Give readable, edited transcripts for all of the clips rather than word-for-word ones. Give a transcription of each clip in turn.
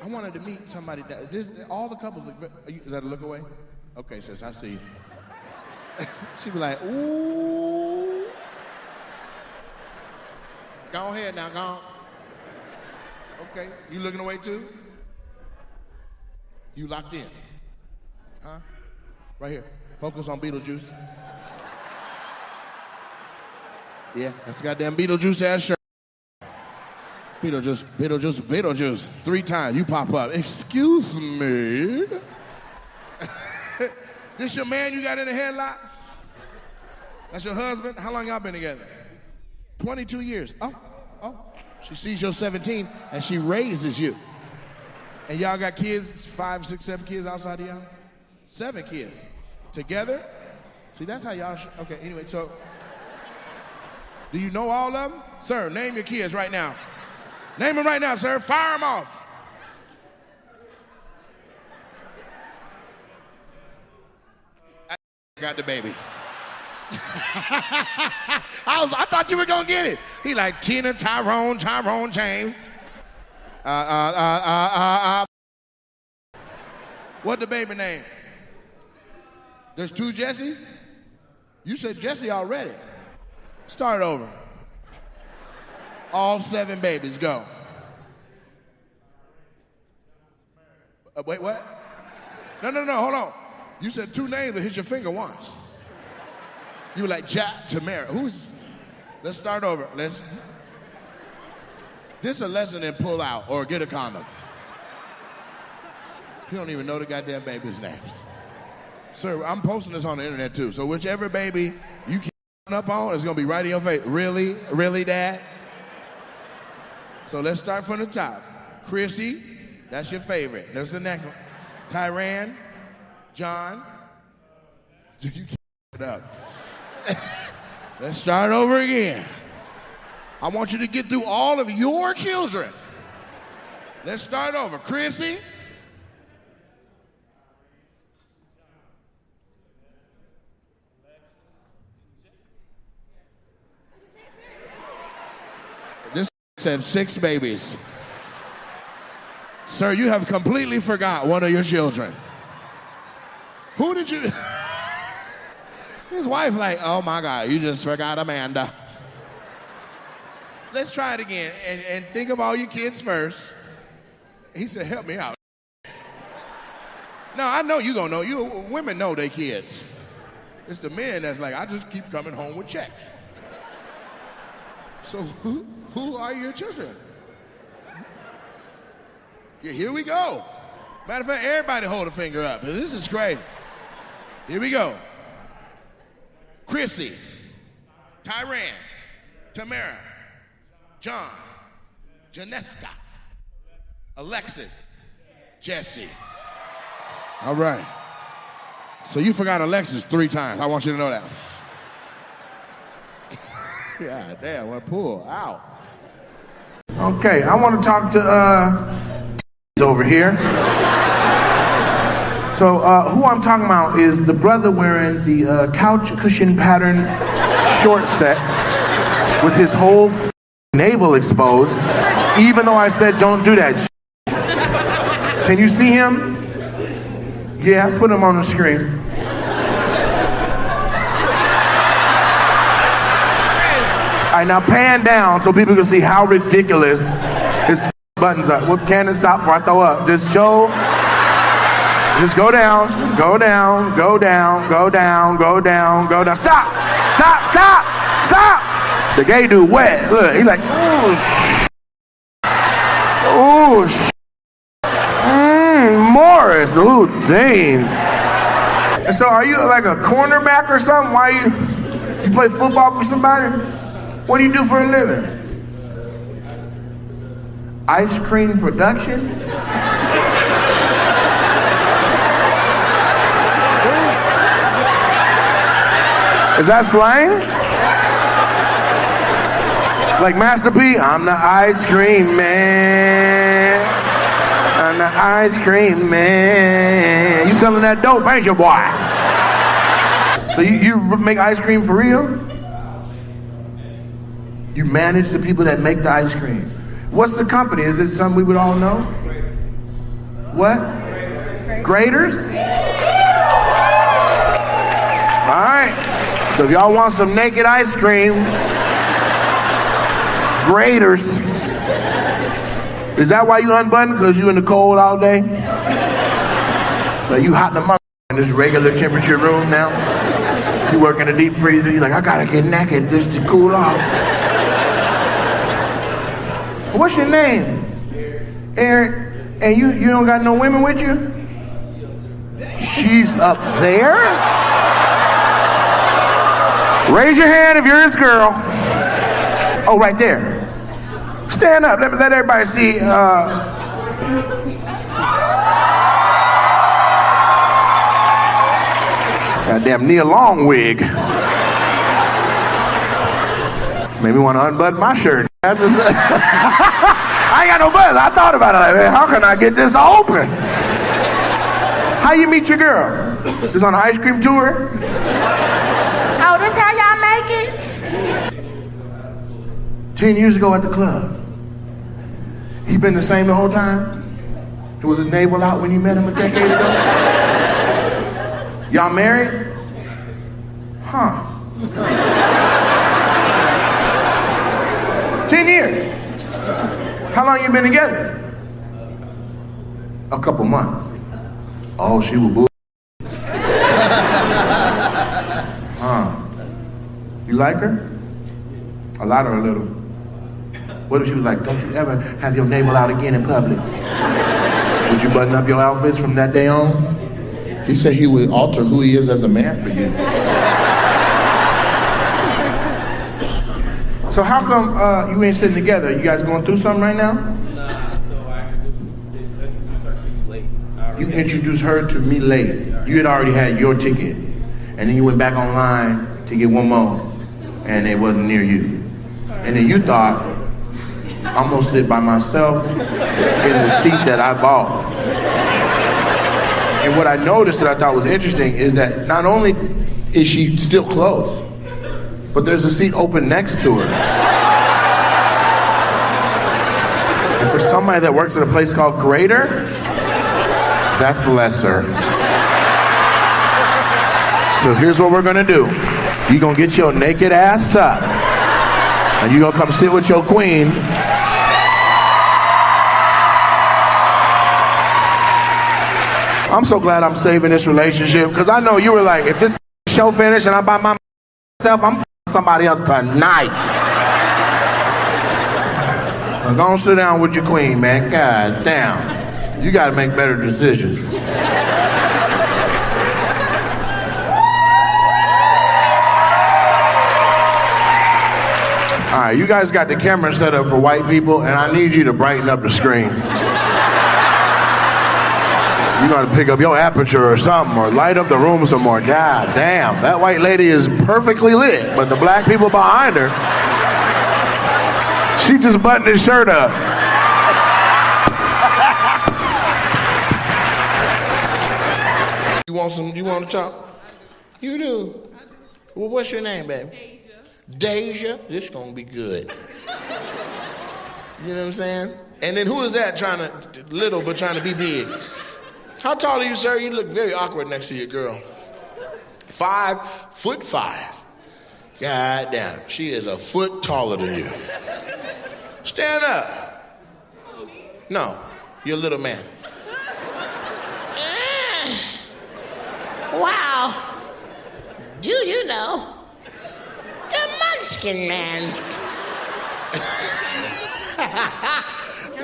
I wanted to meet somebody that, all the couples, is that a look away? Okay, sis, I see you. She be like, ooh. Go ahead now, go on. Okay, you looking away too? You locked in? Huh? Right here. Focus on Beetlejuice. Yeah, that's goddamn Beetlejuice ass shirt. Beetlejuice, Beetlejuice, Beetlejuice. 3 times, you pop up. Excuse me. This your man you got in a headlock? That's your husband? How long y'all been together? 22 years. Oh. She sees you're 17 and she raises you. And y'all got kids, 5, 6, 7 kids outside of y'all? 7 kids. Together? See, that's how y'all okay, anyway, so. Do you know all of them? Sir, name your kids right now. Name them right now, sir. Fire them off. I got the baby. I thought you were gonna get it. He like Tina, Tyrone, James. What the baby name? There's 2 Jessies? You said Jesse already. Start over. All 7 babies, go. Wait, what? No, hold on. You said 2 names, but hit your finger once. You were like, Tamara. Let's start over. This is a lesson in pull out or get a condom. You don't even know the goddamn baby's names. Sir, I'm posting this on the internet too, so whichever baby you keep up on, it's gonna be right in your face. Really? Really, Dad? So let's start from the top. Chrissy, that's your favorite. There's the next one. Tyran, John. You keep it up. Let's start over again. I want you to get through all of your children. Let's start over. Chrissy. This said 6 babies. Sir, you have completely forgot one of your children. Who did you... His wife like, oh my God, you just forgot Amanda. Let's try it again and think of all your kids first. He said, help me out. No, I know you gonna know. Women know their kids. It's the men that's like, I just keep coming home with checks. So who are your children? Yeah, here we go. Matter of fact, everybody hold a finger up. This is crazy. Here we go. Chrissy, Tyran, Tamara, John, Janeska, Alexis, Jesse. All right. So you forgot Alexis 3 times. I want you to know that. Yeah, damn, what a pull. Ow. Okay, I want to talk to over here. So who I'm talking about is the brother wearing the couch cushion pattern short set with his whole navel exposed, even though I said don't do that. Can you see him? Yeah, put him on the screen. All right, now pan down so people can see how ridiculous his buttons are. Well, can it stop before I throw up? Just show. Just go down, go down, go down, go down, go down, go down. Stop! Stop! Stop! Stop! The gay dude wet. Look, he's like, ooh, ooh, Morris, ooh, dang. And so, are you like a cornerback or something? Why you play football for somebody? What do you do for a living? Ice cream production? Is that slang? Like Master P, I'm the ice cream man. I'm the ice cream man. You selling that dope, ain't you, boy? So you make ice cream for real? You manage the people that make the ice cream. What's the company? Is it something we would all know? What? Graters? All right. So if y'all want some naked ice cream, Graters. Is that why you unbuttoned? Because you in the cold all day? Like you hot in the mother in this regular temperature room now? You work in a deep freezer, you're like, I gotta get naked just to cool off. What's your name? Eric. And you don't got no women with you? She's up there? Raise your hand if you're this girl. Oh, right there. Stand up, let everybody see. Goddamn Nia Long wig. Made me want to unbutton my shirt. I ain't got no buttons. I thought about it. Like, man, how can I get this open? How you meet your girl? Just on an ice cream tour? Oh, this how y'all make it? 10 years ago at the club. He been the same the whole time? Was his navel out when you met him a decade ago? Y'all married? Huh. 10 years. How long you been together? A couple months. Oh, she was bull. Huh. You like her? A lot or a little? What if she was like, don't you ever have your navel out again in public? Would you button up your outfits from that day on? He said he would alter who he is as a man for you. So how come you ain't sitting together? You guys going through something right now? Nah, so I introduced her to you late. You introduced her to me late. You had already had your ticket. And then you went back online to get one more. And it wasn't near you. And then you thought, I'm gonna sit by myself in the seat that I bought. And what I noticed that I thought was interesting is that not only is she still close, but there's a seat open next to her. And for somebody that works at a place called Greater, that's Lester. So here's what we're gonna do. You're gonna get your naked ass up, and you're gonna come sit with your queen. I'm so glad I'm saving this relationship, because I know you were like, if this show finished and I'm by myself, I'm somebody else tonight. Now go on, sit down with your queen, man. God damn. You gotta make better decisions. All right, you guys got the camera set up for white people, and I need you to brighten up the screen. You gotta pick up your aperture or something, or light up the room some more. God damn, that white lady is perfectly lit, but the black people behind her, she just buttoned his shirt up. You want to talk? You do. Well, what's your name, baby? Deja. This gonna be good. You know what I'm saying? And then who is that trying to, little but trying to be big? How tall are you, sir? You look very awkward next to your girl. 5'5". God damn, she is a foot taller than you. Stand up. No, you're a little man. Wow. Do you know the Munchkin Man?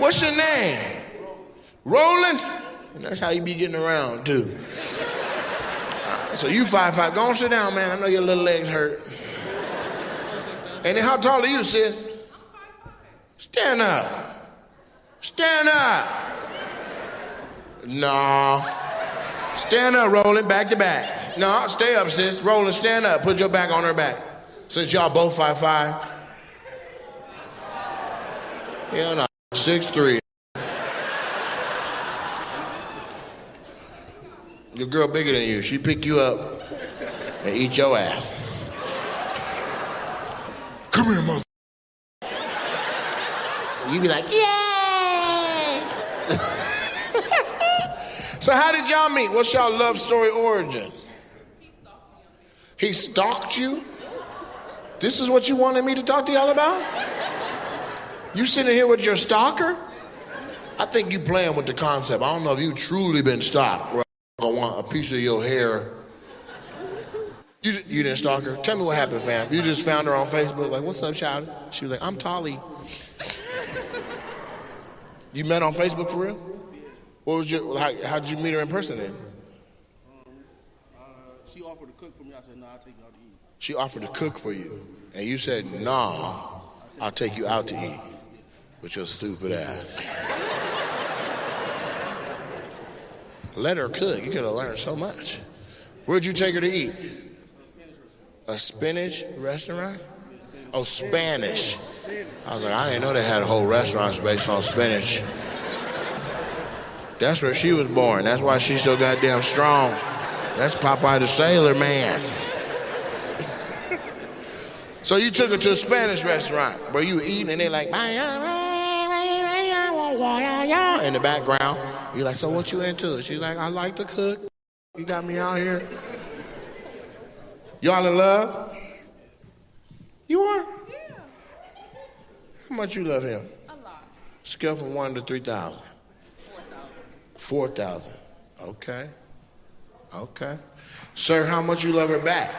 What's your name? Roland? And that's how you be getting around, too. So you 5'5". Go on, sit down, man. I know your little legs hurt. And then how tall are you, sis? Stand up. Stand up. No. Stand up, Roland, back to back. No, stay up, sis. Roland, stand up. Put your back on her back. Since y'all both 5'5". Hell no. 6'3". Your girl bigger than you. She pick you up and eat your ass. Come here, mother. You be like, yes. So how did y'all meet? What's y'all love story origin? He stalked you? This is what you wanted me to talk to y'all about? You sitting here with your stalker? I think you playing with the concept. I don't know if you truly been stalked. I want a piece of your hair. You didn't stalk her? Tell me what happened, fam. You just found her on Facebook, like, what's up, child? She was like, I'm Tolly. You met on Facebook for real? What was how'd you meet her in person then? She offered to cook for me. I said, no, I'll take you out to eat. She offered to cook for you. And you said, nah, I'll take you out to eat. With your stupid ass. Let her cook. You could have learned so much. Where'd you take her to eat? A Spanish restaurant? Oh, Spanish. I was like, I didn't know they had whole restaurants based on Spanish. That's where she was born. That's why she's so goddamn strong. That's Popeye the Sailor Man. So you took her to a Spanish restaurant where you were eating and they're like, in the background. You're like, so what you into? She's like, I like to cook. You got me out here. Y'all in love? You are? Yeah. How much you love him? A lot. Scale from 1 to 3,000. 4,000. Okay. Okay. Sir, how much you love her back?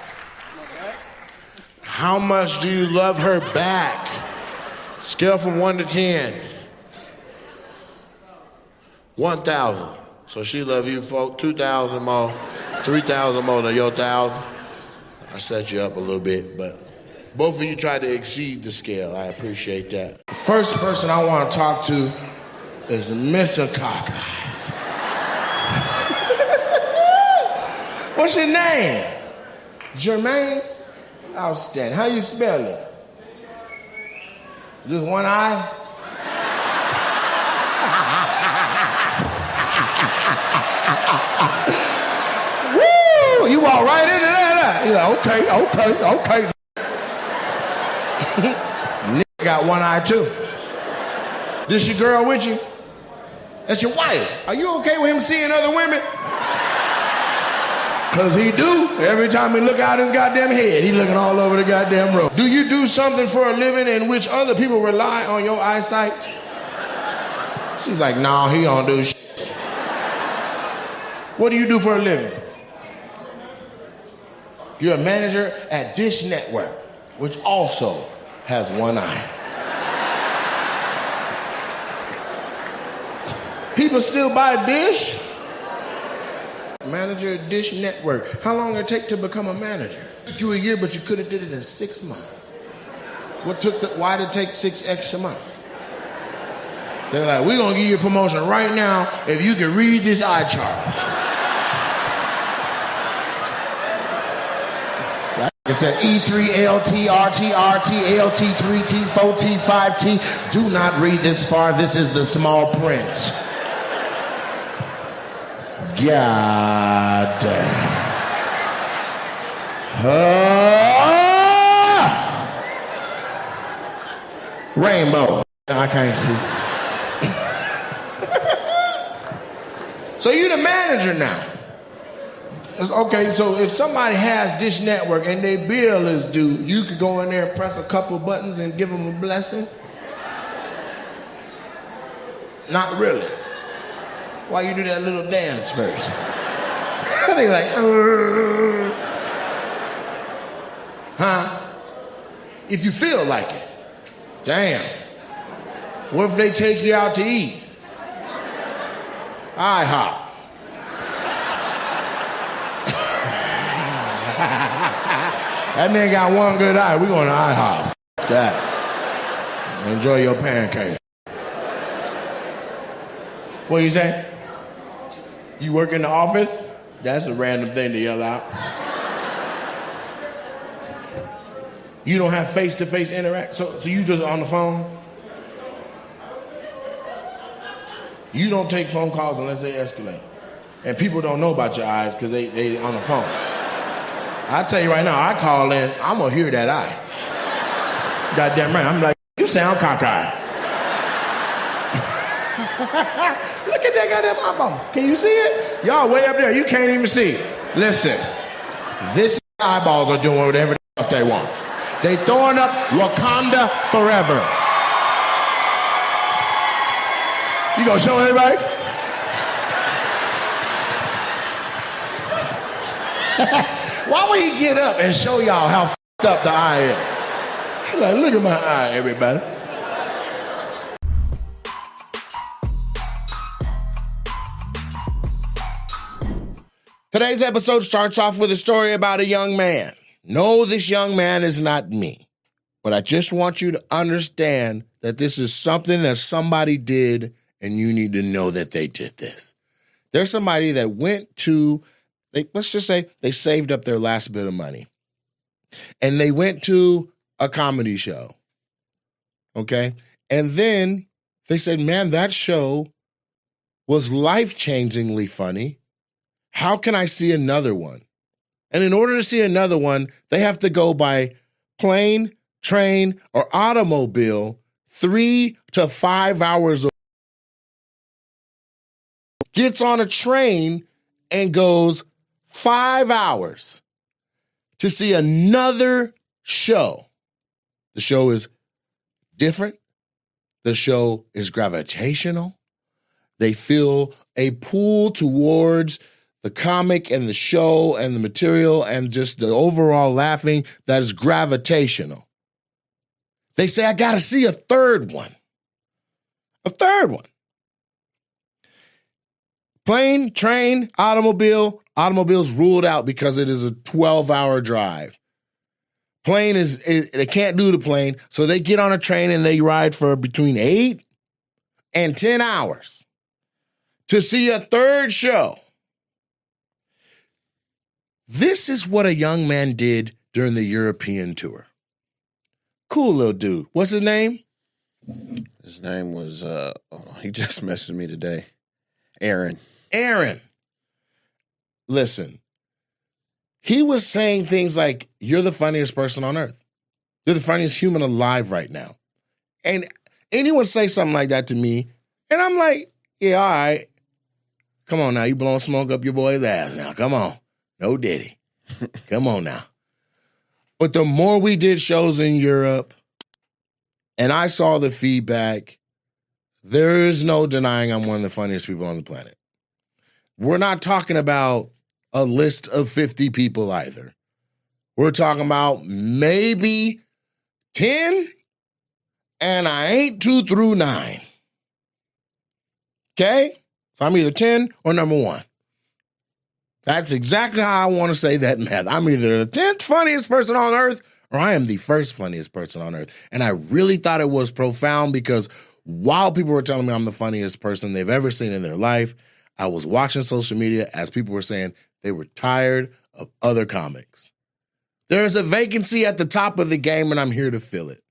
How much do you love her back? Scale from 1 to 10. 1,000. So she love you, folk. 2,000 more, 3,000 more than your 1,000. I set you up a little bit, but both of you tried to exceed the scale. I appreciate that. First person I want to talk to is Mr. Cockeye. What's your name? Jermaine? Outstanding. How you spell it? Just one eye? Woo! You walk right into that. You're like, okay. Nigga got one eye too. This your girl with you? That's your wife. Are you okay with him seeing other women? Cause he do. Every time he look out his goddamn head, he looking all over the goddamn road. Do you do something for a living in which other people rely on your eyesight? She's like, no, he don't do shit. What do you do for a living? You're a manager at Dish Network, which also has one eye. People still buy Dish? Manager at Dish Network. How long did it take to become a manager? It took you a year, but you could have did it in 6 months. Why did it take 6 extra months? They're like, we're gonna give you a promotion right now if you can read this eye chart. It said E3, LT, RT, RT, LT, 3T, 4T, 5T. Do not read this far. This is the small print. God damn. Rainbow. I can't see. So you the manager now. Okay, so if somebody has Dish Network and their bill is due, you could go in there and press a couple buttons and give them a blessing? Not really. Why you do that little dance first? They like, huh? If you feel like it. Damn. What if they take you out to eat? IHOP. That nigga got one good eye. We going to IHOP. That. Enjoy your pancake. What you say? You work in the office? That's a random thing to yell out. You don't have face-to-face interact? So you just on the phone? You don't take phone calls unless they escalate. And people don't know about your eyes because they on the phone. I tell you right now, I call in, I'm gonna hear that eye. Goddamn right. I'm like, you sound cockeyed. Look at that goddamn eyeball. Can you see it? Y'all way up there. You can't even see it. Listen, this eyeballs are doing whatever the fuck they want. They throwing up Wakanda forever. You gonna show everybody? Why would he get up and show y'all how fucked up the eye is? He's like, look at my eye, everybody. Today's episode starts off with a story about a young man. No, this young man is not me. But I just want you to understand that this is something that somebody did, and you need to know that they did this. There's somebody that went to, let's just say they saved up their last bit of money. And they went to a comedy show. Okay? And then they said, man, that show was life-changingly funny. How can I see another one? And in order to see another one, they have to go by plane, train, or automobile 3 to 5 hours. Gets on a train and goes 5 hours to see another show. The show is different. The show is gravitational. They feel a pull towards the comic and the show and the material and just the overall laughing that is gravitational. They say, I got to see a third one. A third one. Plane, train, automobile. Automobile's ruled out because it is a 12-hour drive. Plane they can't do the plane, so they get on a train and they ride for between 8 and 10 hours to see a third show. This is what a young man did during the European tour. Cool little dude. What's his name? His name was, he just messaged me today. Aaron. Listen, he was saying things like, you're the funniest person on earth. You're the funniest human alive right now. And anyone say something like that to me, and I'm like, yeah, all right. Come on now, you blowing smoke up your boy's ass now. Come on. No diddy. Come on now. But the more we did shows in Europe, and I saw the feedback, there is no denying I'm one of the funniest people on the planet. We're not talking about a list of 50 people either. We're talking about maybe 10, and I ain't 2 through 9. Okay? So I'm either 10 or number 1. That's exactly how I want to say that math. I'm either the 10th funniest person on earth or I am the first funniest person on earth. And I really thought it was profound because while people were telling me I'm the funniest person they've ever seen in their life, I was watching social media as people were saying they were tired of other comics. There's a vacancy at the top of the game and I'm here to fill it.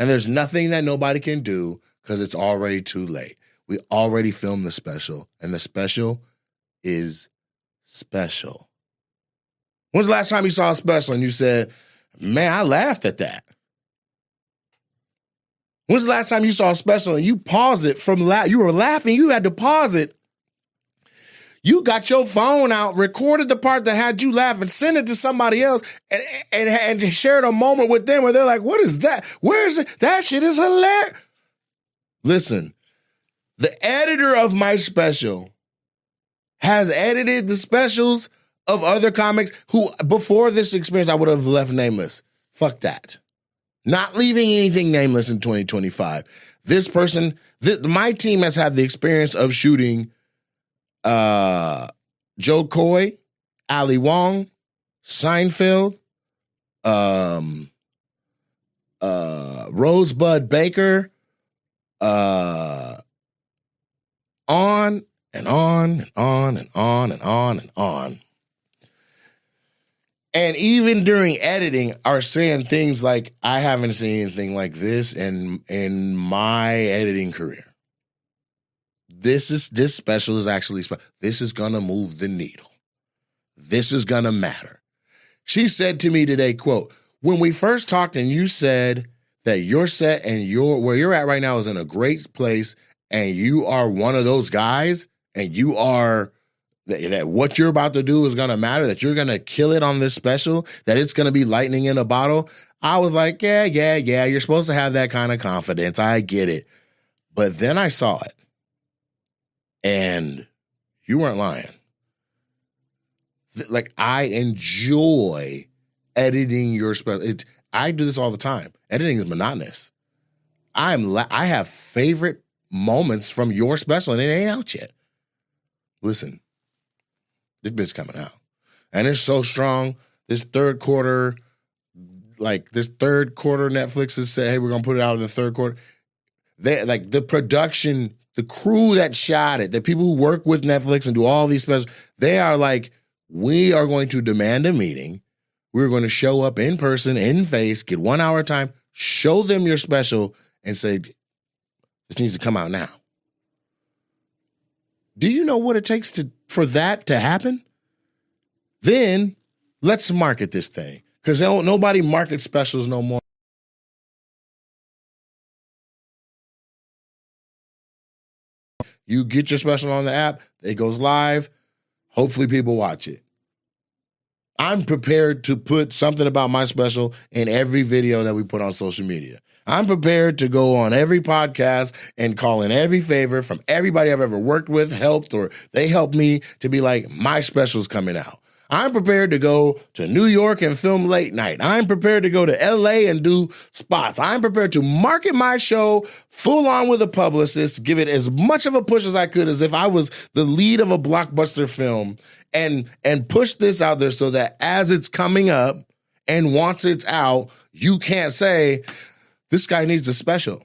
And there's nothing that nobody can do because it's already too late. We already filmed the special and the special is special. When's the last time you saw a special and you said, man, I laughed at that? When's the last time you saw a special and you paused it from you were laughing, you had to pause it. You got your phone out, recorded the part that had you laughing, sent it to somebody else, and shared a moment with them where they're like, what is that? Where is it? That shit is hilarious. Listen, the editor of my special has edited the specials of other comics who, before this experience, I would have left nameless. Fuck that. Not leaving anything nameless in 2025. This person, my team has had the experience of shooting Joe Coy, Ali Wong, Seinfeld, Rosebud Baker, on and on and on and on and on and on. And even during editing are saying things like, I haven't seen anything like this in my editing career. This special is actually, this is going to move the needle. This is going to matter. She said to me today, quote, when we first talked and you said that your set and where you're at right now is in a great place and you are one of those guys, and you are that what you're about to do is going to matter, that you're going to kill it on this special, that it's going to be lightning in a bottle, I was like, yeah, you're supposed to have that kind of confidence. I get it. But then I saw it, and you weren't lying. Like, I enjoy editing your special. I do this all the time. Editing is monotonous. I have favorite moments from your special, and it ain't out yet. Listen, this bit's coming out, and it's so strong. This third quarter, Netflix has said, hey, we're gonna put it out in the third quarter. They like the production, the crew that shot it, the people who work with Netflix and do all these specials. They are like, we are going to demand a meeting. We're going to show up in person, in face, get 1 hour time, show them your special, and say, this needs to come out now. Do you know what it takes for that to happen? Then let's market this thing, because nobody markets specials no more. You get your special on the app, it goes live, hopefully people watch it. I'm prepared to put something about my special in every video that we put on social media. I'm prepared to go on every podcast and call in every favor from everybody I've ever worked with, helped, or they helped me to be like, my special's coming out. I'm prepared to go to New York and film late night. I'm prepared to go to LA and do spots. I'm prepared to market my show full on with a publicist, give it as much of a push as I could, as if I was the lead of a blockbuster film, and push this out there so that as it's coming up and once it's out, you can't say, this guy needs a special.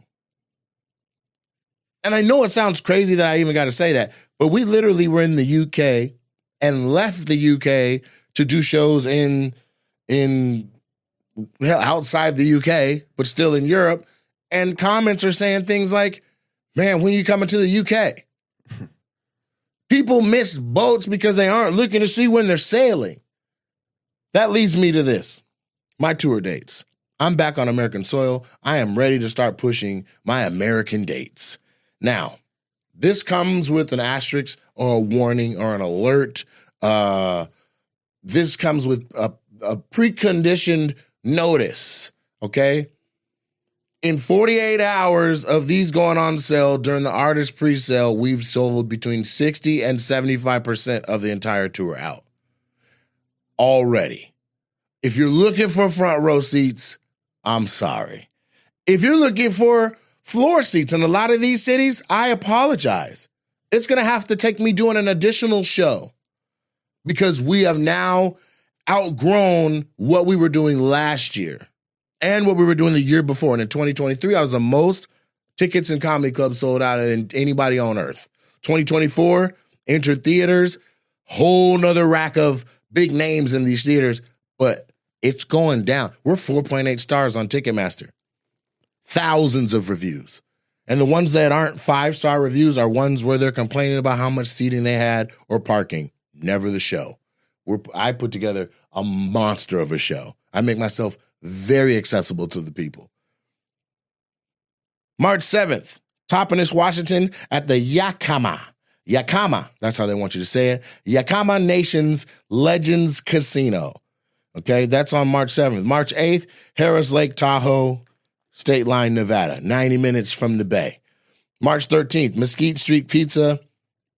And I know it sounds crazy that I even got to say that, but we literally were in the UK and left the UK to do shows outside the UK, but still in Europe. And comments are saying things like, man, when you coming to the UK? People miss boats because they aren't looking to see when they're sailing. That leads me to this, my tour dates. I'm back on American soil. I am ready to start pushing my American dates. Now, this comes with an asterisk or a warning or an alert. This comes with a preconditioned notice, okay? In 48 hours of these going on sale during the artist pre-sale, we've sold between 60 and 75% of the entire tour out already. If you're looking for front row seats, I'm sorry. If you're looking for floor seats in a lot of these cities, I apologize. It's going to have to take me doing an additional show because we have now outgrown what we were doing last year and what we were doing the year before. And in 2023, I was the most tickets in comedy clubs sold out than anybody on earth. 2024, entered theaters, whole nother rack of big names in these theaters, but it's going down. We're 4.8 stars on Ticketmaster. Thousands of reviews. And the ones that aren't 5-star reviews are ones where they're complaining about how much seating they had or parking. Never the show. I put together a monster of a show. I make myself very accessible to the people. March 7th, Toppenish, Washington at the Yakama, that's how they want you to say it, Yakama Nations Legends Casino. Okay, that's on March 7th. March 8th, Harris Lake Tahoe, State Line, Nevada, 90 minutes from the Bay. March 13th, Mesquite Street Pizza.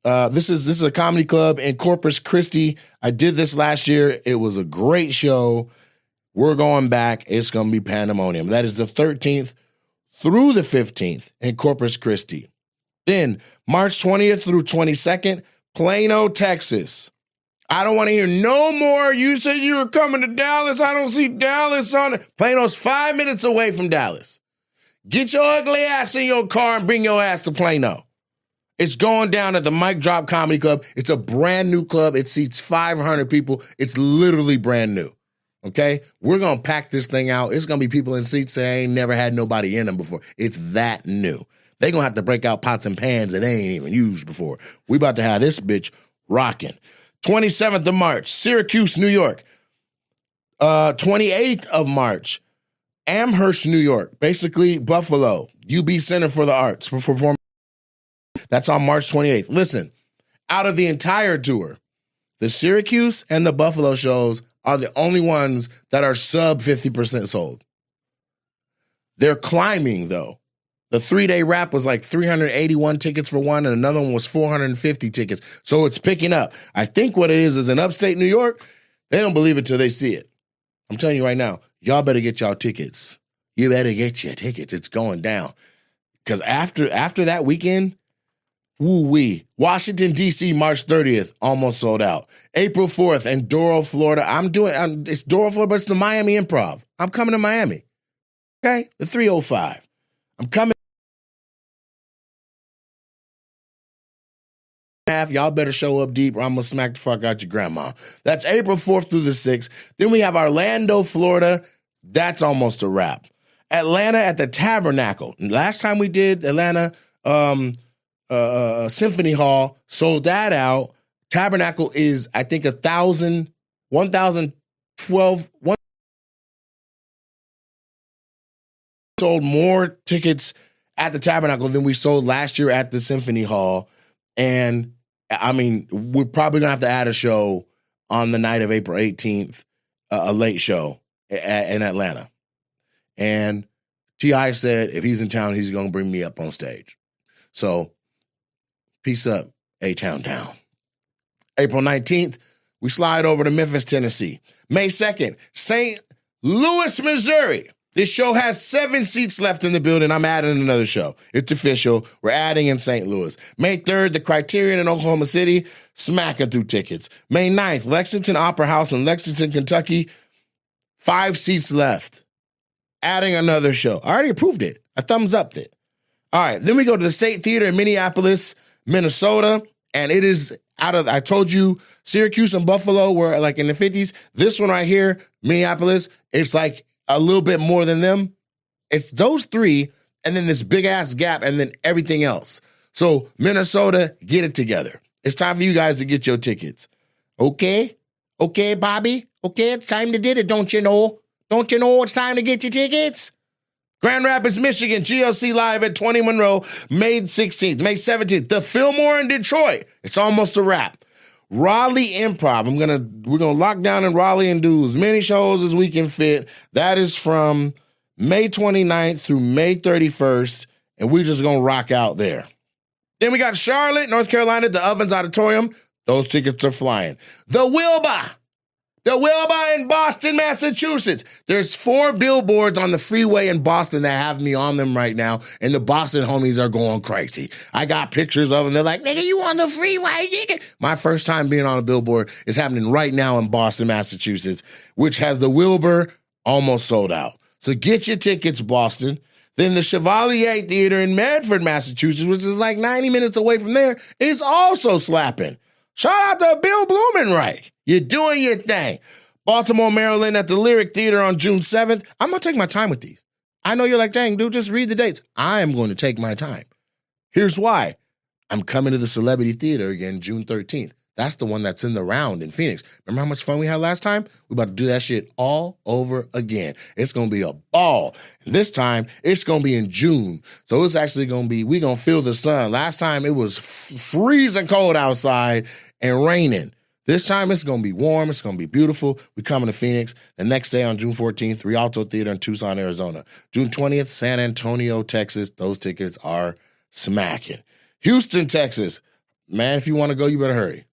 This is a comedy club in Corpus Christi. I did this last year. It was a great show. We're going back. It's going to be pandemonium. That is the 13th through the 15th in Corpus Christi. Then March 20th through 22nd, Plano, Texas. I don't want to hear no more. You said you were coming to Dallas. I don't see Dallas on it. Plano's 5 minutes away from Dallas. Get your ugly ass in your car and bring your ass to Plano. It's going down at the Mic Drop Comedy Club. It's a brand new club. It seats 500 people. It's literally brand new. Okay? We're going to pack this thing out. It's going to be people in seats that ain't never had nobody in them before. It's that new. They're going to have to break out pots and pans that they ain't even used before. We about to have this bitch rocking. 27th of March, Syracuse, New York. 28th of March, Amherst, New York. Basically, Buffalo. UB Center for the Arts. Performing That's on March 28th. Listen, out of the entire tour, the Syracuse and the Buffalo shows are the only ones that are sub 50% sold. They're climbing, though. The 3-day wrap was like 381 tickets for one, and another one was 450 tickets. So it's picking up. I think what it is in upstate New York, they don't believe it till they see it. I'm telling you right now, y'all better get y'all tickets. You better get your tickets. It's going down. Because after that weekend, woo-wee. Washington, D.C., March 30th, almost sold out. April 4th in Doral, Florida. It's Doral, Florida, but it's the Miami Improv. I'm coming to Miami. Okay? The 305. I'm coming. Y'all better show up deep or I'm going to smack the fuck out your grandma. That's April 4th through the 6th. Then we have Orlando, Florida. That's almost a wrap. Atlanta at the Tabernacle. Last time we did Atlanta Symphony Hall, sold that out. Tabernacle is, I think, 1,012. Sold more tickets at the Tabernacle than we sold last year at the Symphony Hall. And, I mean, we're probably going to have to add a show on the night of April 18th, a late show in Atlanta. And T.I. said if he's in town, he's going to bring me up on stage. So, peace up, A-Town Town. April 19th, we slide over to Memphis, Tennessee. May 2nd, St. Louis, Missouri. This show has 7 seats left in the building. I'm adding another show. It's official. We're adding in St. Louis. May 3rd, the Criterion in Oklahoma City, smacking through tickets. May 9th, Lexington Opera House in Lexington, Kentucky, 5 seats left. Adding another show. I already approved it. I thumbs upped it. All right, then we go to the State Theater in Minneapolis, Minnesota, and it is I told you, Syracuse and Buffalo were like in the 50s. This one right here, Minneapolis, it's like a little bit more than them. It's those 3, and then this big-ass gap, and then everything else. So, Minnesota, get it together. It's time for you guys to get your tickets. Okay? Okay, Bobby? Okay, it's time to get it, don't you know? Don't you know it's time to get your tickets? Grand Rapids, Michigan, GLC Live at 20 Monroe, May 16th, May 17th. The Fillmore in Detroit. It's almost a wrap. Raleigh Improv. We're gonna lock down in Raleigh and do as many shows as we can fit. That is from May 29th through May 31st, and we're just gonna rock out there. Then we got Charlotte, North Carolina, the Ovens Auditorium. Those tickets are flying. The Wilbur in Boston, Massachusetts. There's 4 billboards on the freeway in Boston that have me on them right now, and the Boston homies are going crazy. I got pictures of them. They're like, nigga, you on the freeway, nigga. My first time being on a billboard is happening right now in Boston, Massachusetts, which has the Wilbur almost sold out. So get your tickets, Boston. Then the Chevalier Theater in Medford, Massachusetts, which is like 90 minutes away from there, is also slapping. Shout out to Bill Blumenreich. You're doing your thing. Baltimore, Maryland at the Lyric Theater on June 7th. I'm going to take my time with these. I know you're like, dang, dude, just read the dates. I am going to take my time. Here's why. I'm coming to the Celebrity Theater again June 13th. That's the one that's in the round in Phoenix. Remember how much fun we had last time? We're about to do that shit all over again. It's going to be a ball. And this time, it's going to be in June. So it's actually going to be, we're going to feel the sun. Last time, it was freezing cold outside and raining. This time, it's going to be warm. It's going to be beautiful. We're coming to Phoenix. The next day on June 14th, Rialto Theater in Tucson, Arizona. June 20th, San Antonio, Texas. Those tickets are smacking. Houston, Texas. Man, if you want to go, you better hurry.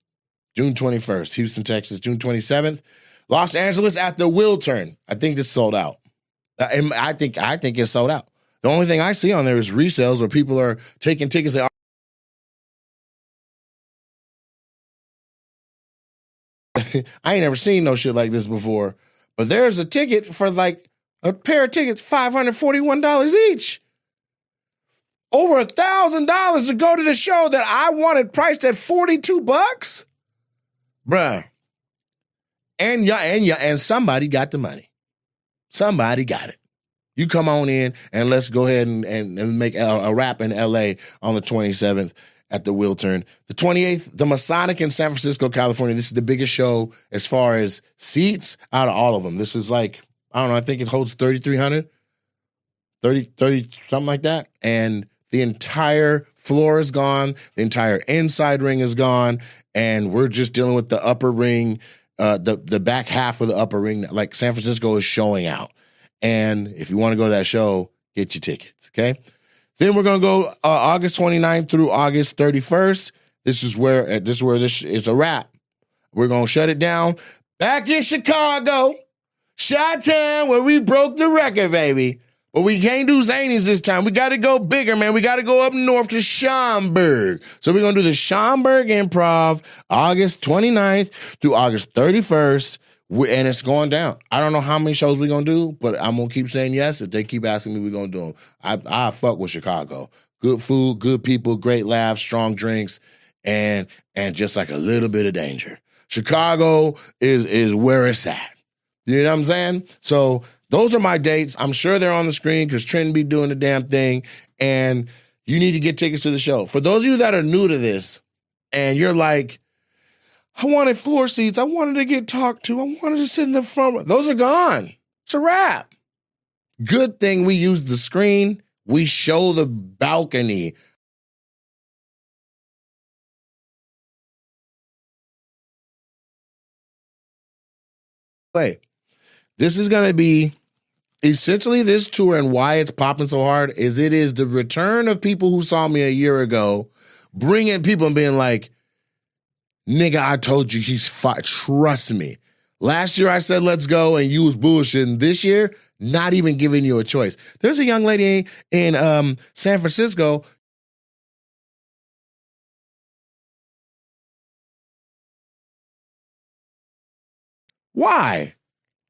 June 21st, Houston, Texas. June 27th, Los Angeles at the Wiltern. I think this sold out. I think it's sold out. The only thing I see on there is resales where people are taking tickets. I ain't never seen no shit like this before. But there's a ticket for like a pair of tickets, $541 each. Over $1,000 to go to the show that I wanted priced at $42. Bruh. And somebody got the money. Somebody got it. You come on in and let's go ahead and make a wrap in LA on the 27th at the Wiltern. The 28th, the Masonic in San Francisco, California. This is the biggest show as far as seats out of all of them. This is like, I don't know, I think it holds 3,300, 30, something like that. And The entire floor is gone. The entire inside ring is gone. And we're just dealing with the upper ring, the back half of the upper ring. Like San Francisco is showing out. And if you want to go to that show, get your tickets, okay? Then we're going to go August 29th through August 31st. This is where this is a wrap. We're going to shut it down. Back in Chicago, Chi-Town, where we broke the record, baby. But we can't do Zanies this time. We got to go bigger, man. We got to go up north to Schaumburg. So we're going to do the Schaumburg Improv August 29th through August 31st. And it's going down. I don't know how many shows we're going to do, but I'm going to keep saying yes. If they keep asking me, we're going to do them. I fuck with Chicago. Good food, good people, great laughs, strong drinks, and just like a little bit of danger. Chicago is where it's at. You know what I'm saying? So those are my dates. I'm sure they're on the screen because Trent be doing the damn thing, and you need to get tickets to the show. For those of you that are new to this, and you're like, I wanted floor seats. I wanted to get talked to. I wanted to sit in the front. Those are gone. It's a wrap. Good thing we use the screen. We show the balcony. Wait, this is going to be essentially this tour, and why it's popping so hard is it is the return of people who saw me a year ago, bringing people and being like, nigga, I told you he's fine. Trust me. Last year I said, let's go, and you was bullshitting. This year, not even giving you a choice. There's a young lady in San Francisco. Why?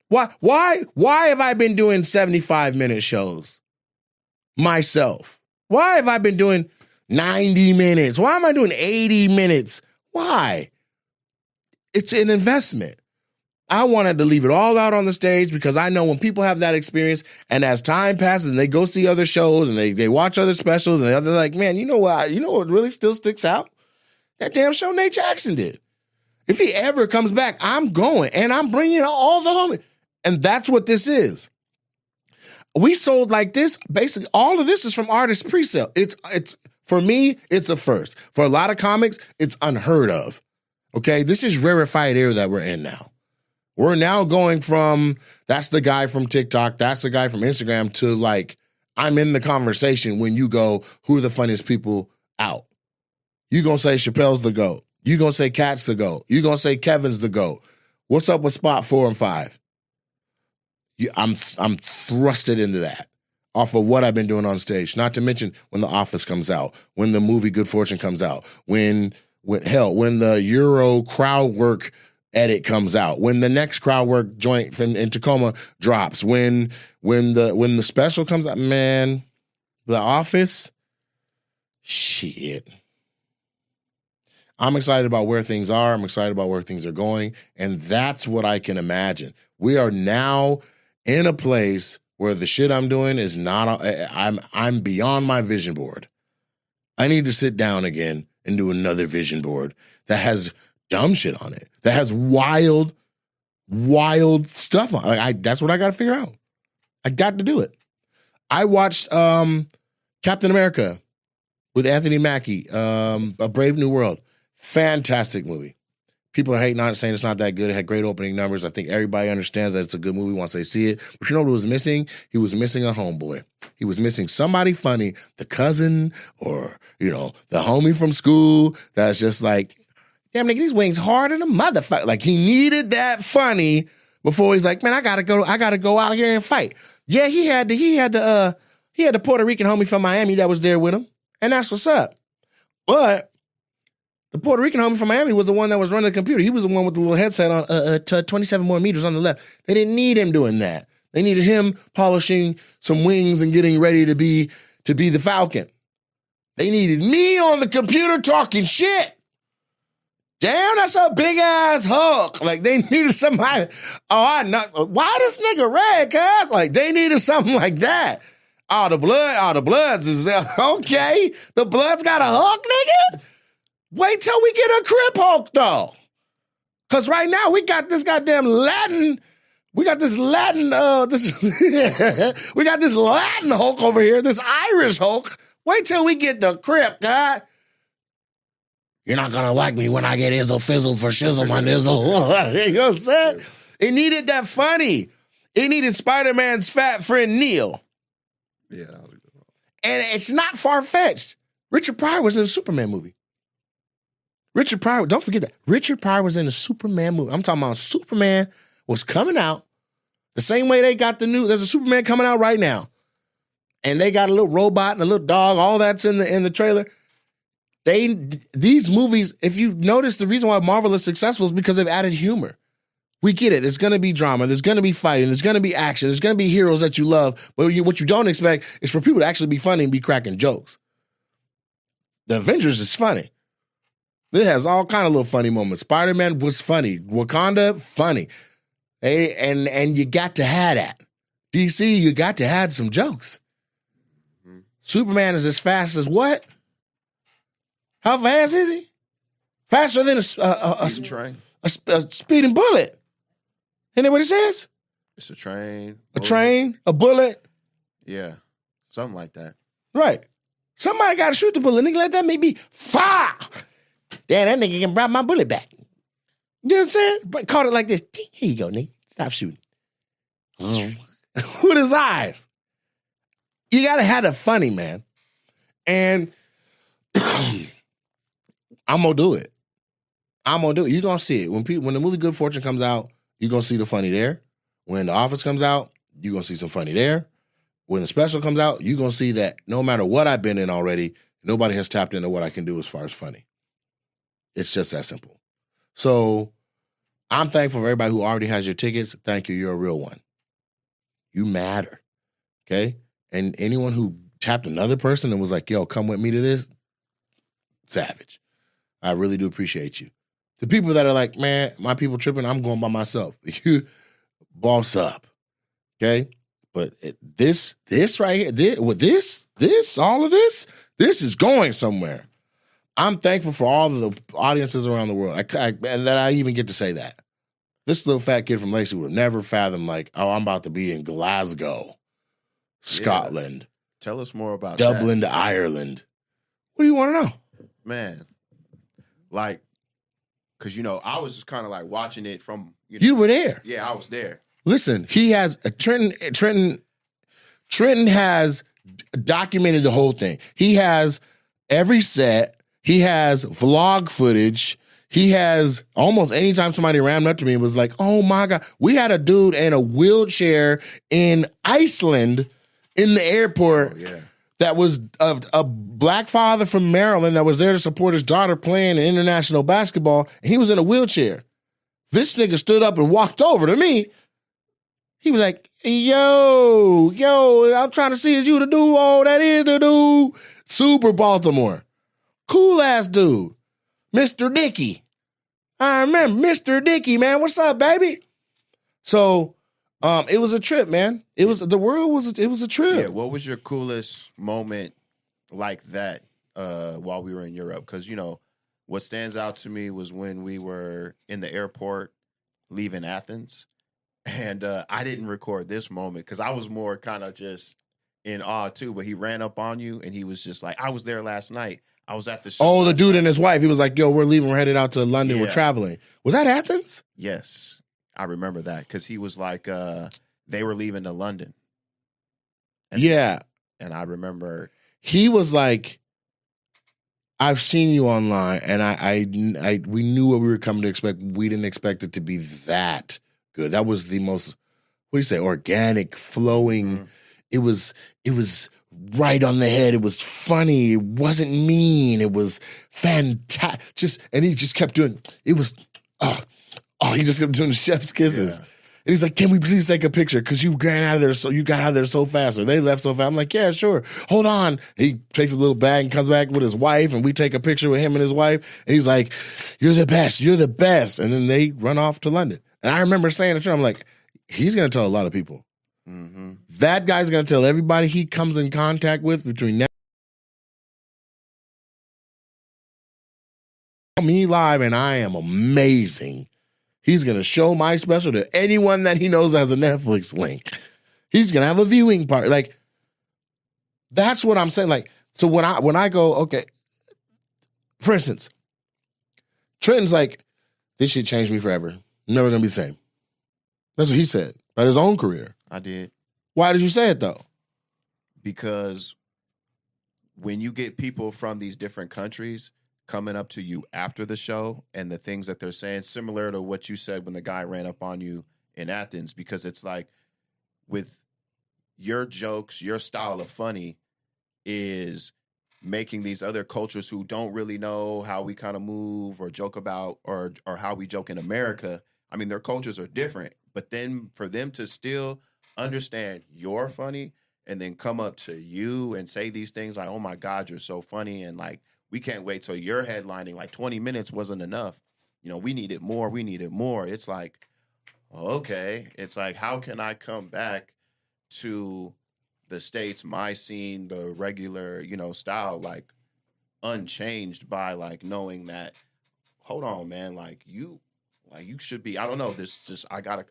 Why have I been doing 75-minute shows myself? Why have I been doing 90 minutes? Why am I doing 80 minutes? Why? It's an investment. I wanted to leave it all out on the stage because I know when people have that experience and as time passes and they go see other shows and they watch other specials and they're like, man, you know what really still sticks out? That damn show Nate Jackson did. If he ever comes back, I'm going and I'm bringing all the homies. And that's what this is. We sold like this. Basically, all of this is from artist pre-sale. It's for me, it's a first. For a lot of comics, it's unheard of. Okay, this is rarefied air that we're in now. We're now going from, that's the guy from TikTok, that's the guy from Instagram, to like, I'm in the conversation when you go, who are the funniest people out? You gonna say Chappelle's the GOAT. You gonna say Cat's the GOAT. You gonna say Kevin's the GOAT. What's up with spot 4 and 5? I'm thrusted into that off of what I've been doing on stage. Not to mention when The Office comes out, when the movie Good Fortune comes out, when the Euro crowd work edit comes out, when the next crowd work joint in Tacoma drops, when the special comes out, man, The Office, shit. I'm excited about where things are. I'm excited about where things are going. And that's what I can imagine. We are now in a place where the shit I'm doing is not, I'm beyond my vision board. I need to sit down again and do another vision board that has dumb shit on it, that has wild stuff on it. That's what I got to figure out. I got to do it. I watched Captain America with Anthony Mackie, A Brave New World. Fantastic movie. People are hating on it, saying it's not that good. It had great opening numbers. I think everybody understands that it's a good movie once they see it. But you know what was missing? He was missing a homeboy. He was missing somebody funny, the cousin or, the homie from school that's just like, damn, nigga, these wings hard in a motherfucker. Like, he needed that funny before he's like, man, I gotta go out here and fight. Yeah, he had the Puerto Rican homie from Miami that was there with him, and that's what's up. But the Puerto Rican homie from Miami was the one that was running the computer. He was the one with the little headset on, 27 more meters on the left. They didn't need him doing that. They needed him polishing some wings and getting ready to be the Falcon. They needed me on the computer talking shit. Damn, that's a big ass Hulk. Like, they needed somebody. Oh, I know. Why this nigga red, cuz? Like, they needed something like that. The Bloods is there. Okay. The Bloods got a Hulk, nigga? Wait till we get a Crip Hulk, though. Because right now, we got this goddamn Latin. We got this Latin, we got this Latin Hulk over here, this Irish Hulk. Wait till we get the crib, God. You're not gonna like me when I get izzle fizzle for shizzle my nizzle. You know what I'm saying? It needed that funny. It needed Spider-Man's fat friend Neil. Yeah, that was a good one. And it's not far-fetched. Richard Pryor was in a Superman movie. Richard Pryor, don't forget that. Richard Pryor was in a Superman movie. I'm talking about Superman was coming out the same way they got there's a Superman coming out right now. And they got a little robot and a little dog, all that's in the trailer. These movies, if you notice, the reason why Marvel is successful is because they've added humor. We get it. There's going to be drama. There's going to be fighting. There's going to be action. There's going to be heroes that you love. But what you don't expect is for people to actually be funny and be cracking jokes. The Avengers is funny. It has all kind of little funny moments. Spider-Man was funny. Wakanda, funny. Hey, and you got to have that. DC, you got to have some jokes. Mm-hmm. Superman is as fast as what? How fast is he? Faster than a speeding bullet. Isn't that what it says? It's a train. A train, a bullet. Yeah, something like that. Right. Somebody got to shoot the bullet. Nigga, let that make me fire. Damn, that nigga can bring my bullet back. You know what I'm saying? But caught it like this. Here you go, nigga. Stop shooting. With his eyes. You got to have the funny, man. And I'm going to do it. I'm going to do it. You're going to see it. When the movie Good Fortune comes out, you're going to see the funny there. When The Office comes out, you're going to see some funny there. When the special comes out, you're going to see that no matter what I've been in already, nobody has tapped into what I can do as far as funny. It's just that simple. So I'm thankful for everybody who already has your tickets. Thank you. You're a real one. You matter. Okay? And anyone who tapped another person and was like, yo, come with me to this, savage. I really do appreciate you. The people that are like, man, my people tripping, I'm going by myself. You boss up. Okay? But this right here, all of this is going somewhere. I'm thankful for all of the audiences around the world. And that I even get to say that. This little fat kid from Lacey would have never fathomed like, oh, I'm about to be in Glasgow, Scotland. Yeah. Tell us more about Dublin that. to Ireland. What do you want to know? Man, like, because, I was just kind of like watching it from, You were there. Yeah, I was there. Listen, he has Trenton has documented the whole thing. He has every set. He has vlog footage. He has almost anytime somebody ran up to me and was like, oh my God. We had a dude in a wheelchair in Iceland in the airport that was a black father from Maryland that was there to support his daughter playing in international basketball. And he was in a wheelchair. This nigga stood up and walked over to me. He was like, yo, I'm trying to see is you to do all that is to do. Super Baltimore. Cool ass dude. Mr. Dickey. I remember Mr. Dickey, man. What's up, baby? So it was a trip, man. It was a trip. Yeah, what was your coolest moment like that while we were in Europe? Because, what stands out to me was when we were in the airport leaving Athens. And I didn't record this moment because I was more kind of just in awe too. But he ran up on you and he was just like, I was there last night. I was at the show. Oh, the dude and his wife. He was like, yo, we're leaving. We're headed out to London. Yeah. We're traveling. Was that Athens? Yes. I remember that because he was like, they were leaving to London. And, and I remember. He was like, I've seen you online and we knew what we were coming to expect. We didn't expect it to be that good. That was the most, what do you say, organic, flowing. Mm-hmm. It was right on the head. It was funny. It wasn't mean. It was fantastic. And he just kept doing, it was, he just kept doing the chef's kisses. Yeah. And he's like, can we please take a picture? Because you got out of there so fast, or they left so fast. I'm like, yeah, sure. Hold on. He takes a little bag and comes back with his wife, and we take a picture with him and his wife. And he's like, you're the best. You're the best. And then they run off to London. And I remember saying to him, I'm like, he's going to tell a lot of people. Mm-hmm. That guy's going to tell everybody he comes in contact with between now me live, and I am amazing. He's going to show my special to anyone that he knows has a Netflix link. He's going to have a viewing party. Like, that's what I'm saying. Like, So when I go, okay, for instance, Trenton's like, this shit changed me forever. I'm never gonna be the same. That's what he said about his own career. I did. Why did you say it though? Because when you get people from these different countries coming up to you after the show and the things that they're saying, similar to what you said when the guy ran up on you in Athens, because it's like with your jokes, your style of funny is making these other cultures who don't really know how we kind of move or joke about or how we joke in America. I mean, their cultures are different, but then for them to still understand you're funny and then come up to you and say these things like, oh my God, you're so funny. And like, we can't wait till you're headlining. Like 20 minutes wasn't enough. You know, we needed more. We needed more. It's like, okay. It's like, how can I come back to the States, my scene, the regular, you know, style, like unchanged by like knowing that, hold on, man, like you should be, I don't know,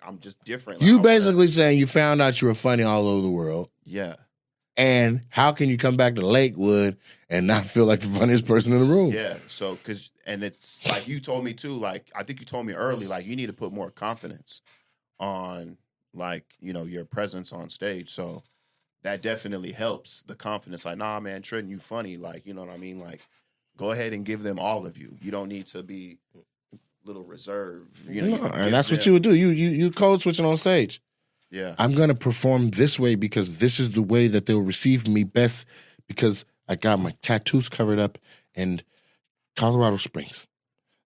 I'm just different. Like, You basically saying you found out you were funny all over the world. Yeah. And how can you come back to Lakewood and not feel like the funniest person in the room? Yeah. So, and it's like you told me too, like, I think you told me early, like, you need to put more confidence on, like, you know, your presence on stage. So that definitely helps the confidence. Like, nah, man, Trenton, you funny. Like, you know what I mean? Like, go ahead and give them all of you. You don't need to be little reserve. You know, and that's what you would do. You code switching on stage. Yeah. I'm going to perform this way because this is the way that they'll receive me best because I got my tattoos covered up in Colorado Springs.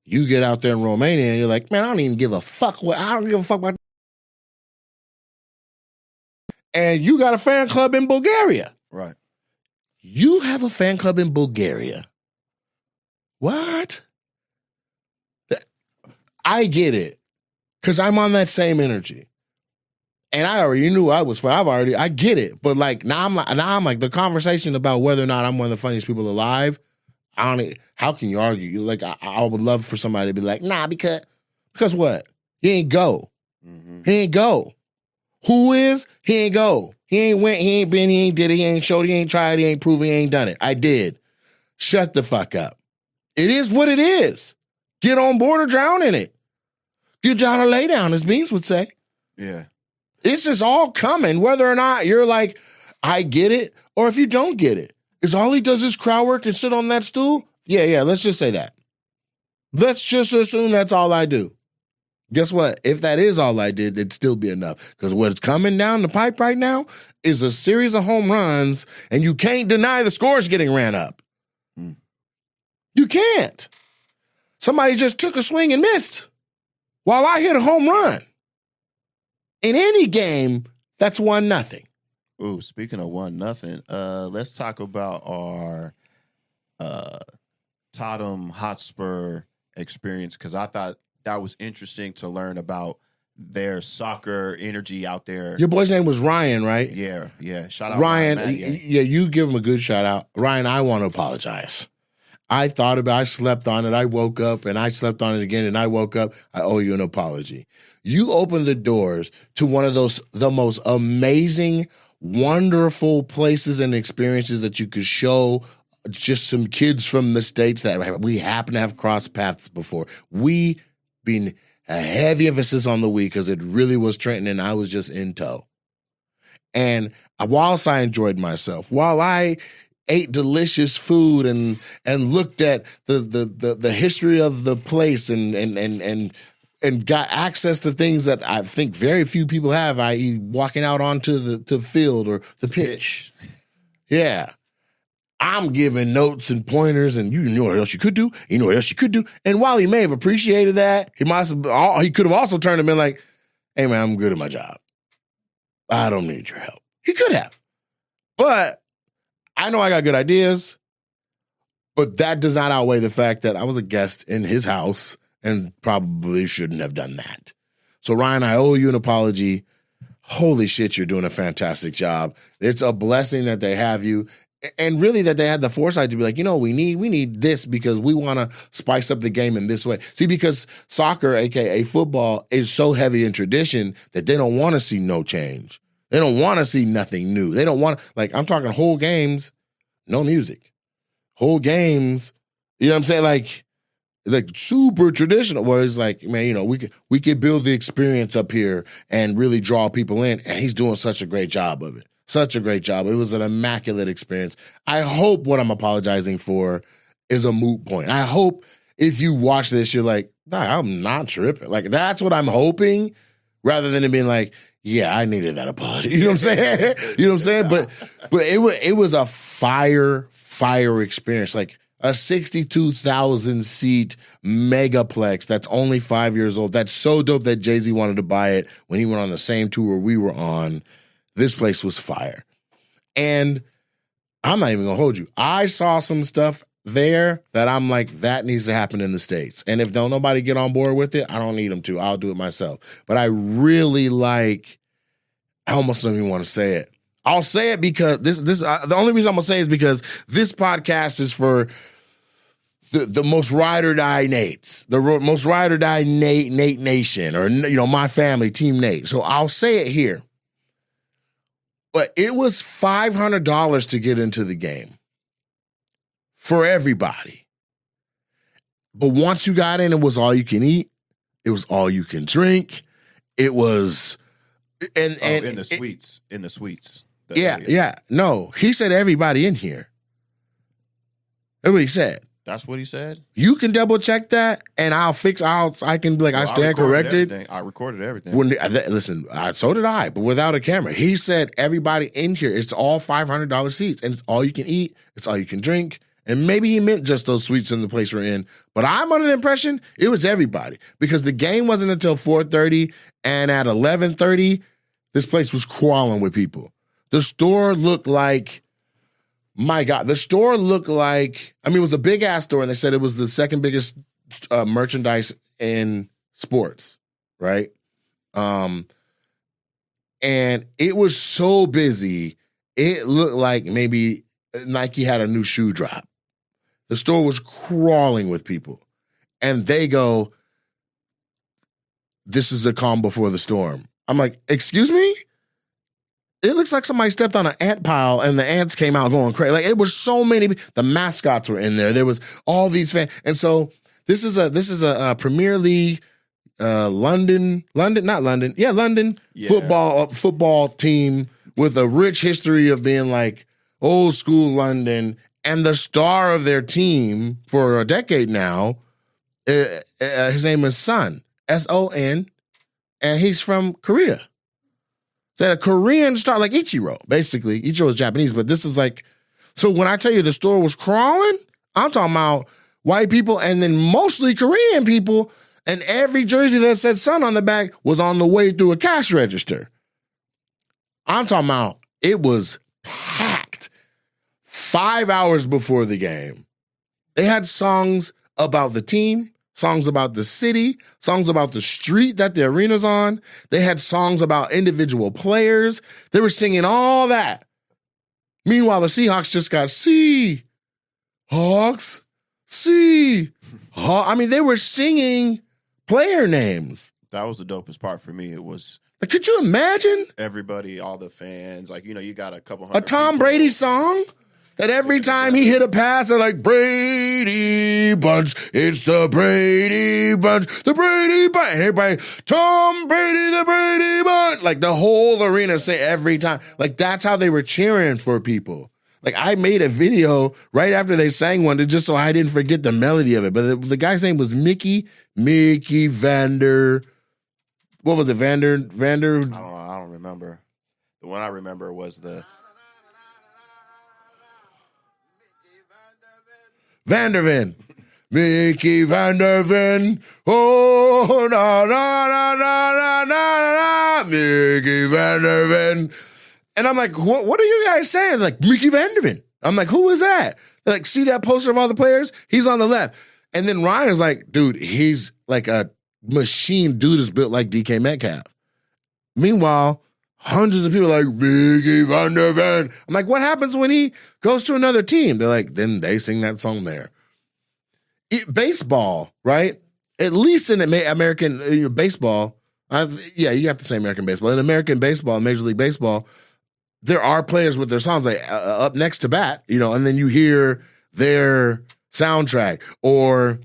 You get out there in Romania and you're like, man, I don't even give a fuck. I don't give a fuck about. And you got a fan club in Bulgaria. Right. You have a fan club in Bulgaria. What? I get it. Because I'm on that same energy. And I already knew I was fun. I get it. But like now I'm like the conversation about whether or not I'm one of the funniest people alive, how can you argue? Like I would love for somebody to be like, nah, because what? He ain't go. Mm-hmm. He ain't go. Who is? He ain't go. He ain't went, he ain't been, he ain't did it, he ain't showed, he ain't tried, he ain't proven, he ain't done it. I did. Shut the fuck up. It is what it is. Get on board or drown in it. Get down or lay down, as Beans would say. Yeah. It's just all coming, whether or not you're like, I get it, or if you don't get it. Is all he does is crowd work and sit on that stool? Yeah, let's just say that. Let's just assume that's all I do. Guess what? If that is all I did, it'd still be enough. Because what's coming down the pipe right now is a series of home runs, and you can't deny the scores getting ran up. You can't. Somebody just took a swing and missed while I hit a home run. In any game, that's 1-0. Ooh, speaking of 1-0, let's talk about our Tottenham Hotspur experience, because I thought that was interesting to learn about their soccer energy out there. Your boy's name was Ryan, right? Yeah. Shout out Ryan. Yeah, you give him a good shout out. Ryan, I want to apologize. I thought about it. I slept on it. I woke up and I slept on it again and I woke up. I owe you an apology. You opened the doors to one of the most amazing, wonderful places and experiences that you could show just some kids from the States that we happen to have crossed paths before. We been a heavy emphasis on the we because it really was Trenton and I was just in tow. And whilst I enjoyed myself, while I ate delicious food and looked at the history of the place and got access to things that I think very few people have, i.e. walking out onto the field or the pitch. Yeah. I'm giving notes and pointers and you know what else you could do. You know what else you could do. And while he may have appreciated that, he could have also turned and been like, hey man, I'm good at my job. I don't need your help. He could have. But I know I got good ideas, but that does not outweigh the fact that I was a guest in his house and probably shouldn't have done that. So, Ryan, I owe you an apology. Holy shit, you're doing a fantastic job. It's a blessing that they have you. And really that they had the foresight to be like, you know, we need this because we want to spice up the game in this way. See, because soccer, a.k.a. football, is so heavy in tradition that they don't want to see no change. They don't want to see nothing new. They don't want, like, I'm talking whole games. no music. Whole games, you know what I'm saying? Like super traditional, where it's like, man, you know, we could build the experience up here and really draw people in. And he's doing such a great job of it. Such a great job. It was an immaculate experience. I hope what I'm apologizing for is a moot point. I hope if you watch this, you're like, nah, I'm not tripping. Like, that's what I'm hoping, rather than it being like, yeah, I needed that apology. You know what I'm saying? You know what I'm saying? But it was a fire experience. Like a 62,000 seat megaplex that's only 5 years old. That's so dope that Jay-Z wanted to buy it when he went on the same tour we were on. This place was fire. And I'm not even gonna hold you. I saw some stuff there that I'm like, that needs to happen in the States. And if don't nobody get on board with it, I don't need them to. I'll do it myself. But I really like, I almost don't even want to say it. I'll say it because the only reason I'm gonna say it is because this podcast is for the most ride or die Nates, the most ride or die Nate Nation, or, you know, my family, Team Nate. So I'll say it here. But it was $500 to get into the game for everybody. But once you got in, it was all you can eat. It was all you can drink. It was, and in the suites. Yeah. No, he said everybody in here. That's what he said. That's what he said? You can double check that, and I can be like, I stand corrected. I recorded everything. Listen, so did I, but without a camera. He said everybody in here, it's all $500 seats, and it's all you can eat, it's all you can drink. And maybe he meant just those suites in the place we're in, but I'm under the impression it was everybody, because the game wasn't until 4:30, and at 11:30, this place was crawling with people. The store looked like, my God, the store looked like, I mean, it was a big ass store, and they said it was the second biggest merchandise in sports, right? And it was so busy, it looked like maybe Nike had a new shoe drop. The store was crawling with people, and they go, this is the calm before the storm. I'm like, excuse me? It looks like somebody stepped on an ant pile and the ants came out going crazy. Like, it was so many. The mascots were in there. There was all these fans, and so this is a Premier League, London football team with a rich history of being like old school London, and the star of their team for a decade now, his name is Son, S-O-N, and he's from Korea. So a Korean star, like Ichiro, basically. Ichiro is Japanese, but this is like, so when I tell you the store was crawling, I'm talking about white people and then mostly Korean people, and every jersey that said Son on the back was on the way through a cash register. I'm talking about, it was packed 5 hours before the game. They had songs about the team, songs about the city, songs about the street that the arena's on. They had songs about individual players. They were singing all that. Meanwhile, the Seahawks just got Seahawks. I mean, they were singing player names. That was the dopest part for me. It was, like, could you imagine? Everybody, all the fans, like, you know, you got a couple A hundred Tom people. Brady song? That every time he hit a pass, they're like, Brady Bunch, it's the Brady Bunch, the Brady Bunch. And everybody, Tom Brady, the Brady Bunch. Like, the whole arena say every time. Like, that's how they were cheering for people. Like, I made a video right after they sang one just so I didn't forget the melody of it. But the guy's name was Mickey Vander. What was it? Vander? I don't remember. The one I remember was the Vanderven. Mickey Vanderven. Oh, na, na, na, na, na, na, na, Mickey Vanderven. And I'm like, what are you guys saying? Like, Mickey Vanderven. I'm like, who is that? They're like, see that poster of all the players? He's on the left. And then Ryan's like, dude, he's like a machine. Dude is built like DK Metcalf. Meanwhile, hundreds of people are like, Mickey Vanderven. I'm like, what happens when he goes to another team? They're like, then they sing that song there. Baseball, right? At least in American baseball, you have to say American baseball. In American baseball, Major League Baseball, there are players with their songs like up next to bat, and then you hear their soundtrack. Or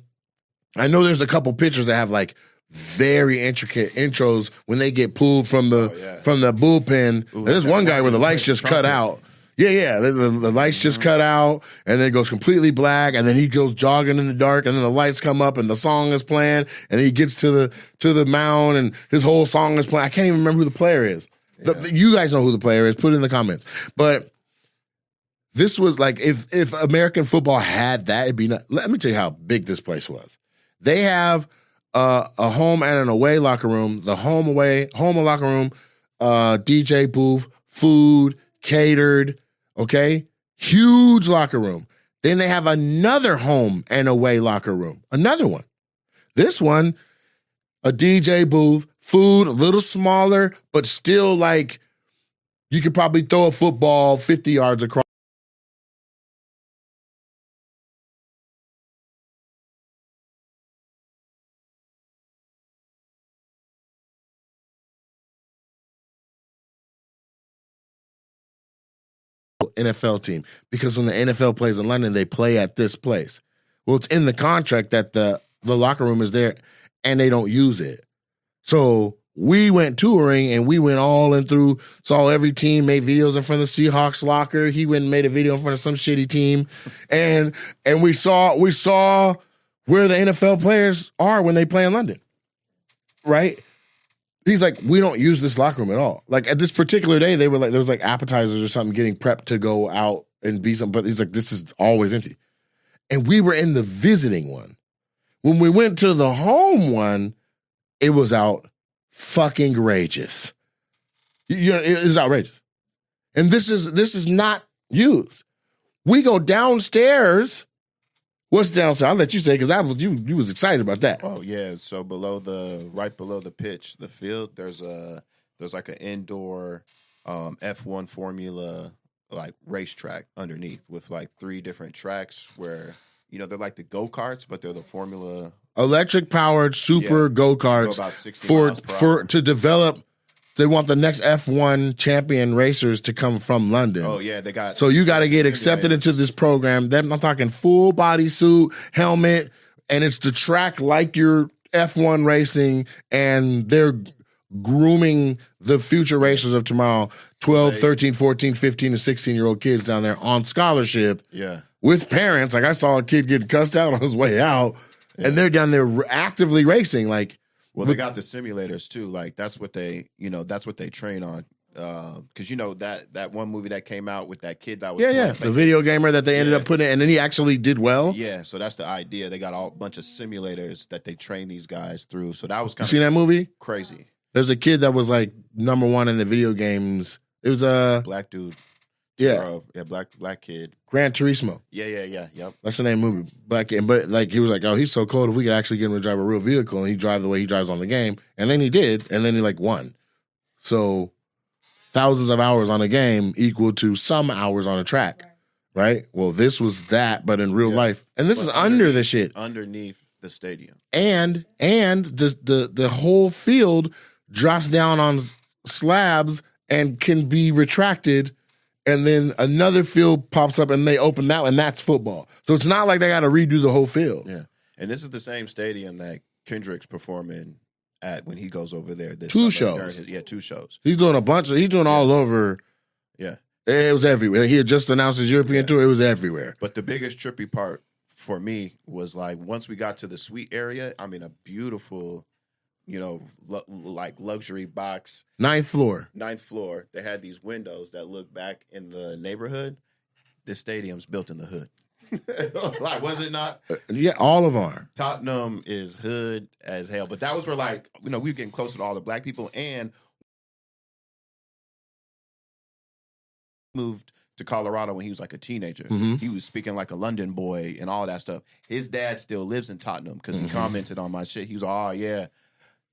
I know there's a couple pitchers that have like very intricate intros when they get pulled from the bullpen. Ooh, and there's one guy where the lights just cut out. Yeah. The lights just cut out, and then it goes completely black, and then he goes jogging in the dark, and then the lights come up, and the song is playing, and he gets to the mound, and his whole song is playing. I can't even remember who the player is. Yeah. You guys know who the player is. Put it in the comments. But this was like if American football had that, it'd be not. Let me tell you how big this place was. They have a home and an away locker room. The home and locker room, DJ booth, food, catered. Okay, huge locker room. Then they have another home and away locker room. Another one. This one, a DJ booth. Food, a little smaller, but still like you could probably throw a football 50 yards across. NFL team, because when the NFL plays in London, they play at this place. Well, it's in the contract that the locker room is there and they don't use it. So we went touring and we went all in through, saw every team, made videos in front of the Seahawks locker. He went and made a video in front of some shitty team. And we saw where the NFL players are when they play in London. Right? He's like, we don't use this locker room at all. Like at this particular day, they were like, there was like appetizers or something getting prepped to go out and be something. But he's like, this is always empty. And we were in the visiting one. When we went to the home one, it was out fucking outrageous. It was outrageous. And this is not used. We go downstairs. What's downstairs? I'll let you say, because you was excited about that. Oh yeah. So right below the pitch, the field, there's like an indoor F1 Formula like racetrack underneath with like 3 different tracks where they're like the go-karts, but they're the Formula electric powered super go-karts to develop. They want the next F1 champion racers to come from London. Oh yeah, they got. So you got to get accepted into this program. I'm talking full body suit, helmet, and it's the track like your F1 racing, and they're grooming the future racers of tomorrow, 12, 13, 14, 15, and 16-year-old kids down there on scholarship. Yeah. With parents. Like I saw a kid get cussed out on his way out. And they're down there actively racing. Like, well, they got the simulators too. Like that's what they train on. Because that one movie that came out with that kid that was the video gamer that they ended up putting in, and then he actually did well. Yeah, so that's the idea. They got a bunch of simulators that they train these guys through. So that was kind of seen that movie? Crazy. There's a kid that was like #1 in the video games. It was a black dude. Yeah, black kid. Gran Turismo. Yeah, yep. That's the name of the movie. Black kid, but like he was like, oh, he's so cold. If we could actually get him to drive a real vehicle, and he drive the way he drives on the game, and then he did, and then he like won. So thousands of hours on a game equal to some hours on a track, right? Well, this was that, but in real life, and this is under the shit, underneath the stadium, and the whole field drops down on slabs and can be retracted. And then another field pops up and they open that, and that's football. So it's not like they got to redo the whole field. Yeah. And this is the same stadium that Kendrick's performing at when he goes over there. This 2 shows. 2 shows. He's doing all over. Yeah. It was everywhere. He had just announced his European tour. It was everywhere. But the biggest trippy part for me was like once we got to the suite area, I mean, a beautiful, like luxury box. 9th floor. They had these windows that look back in the neighborhood. This stadium's built in the hood. Like, was it not? Yeah, all of our. Tottenham is hood as hell. But that was where, like, we were getting closer to all the black people, and moved to Colorado when he was like a teenager. Mm-hmm. He was speaking like a London boy and all that stuff. His dad still lives in Tottenham because he commented on my shit. He was, oh, yeah.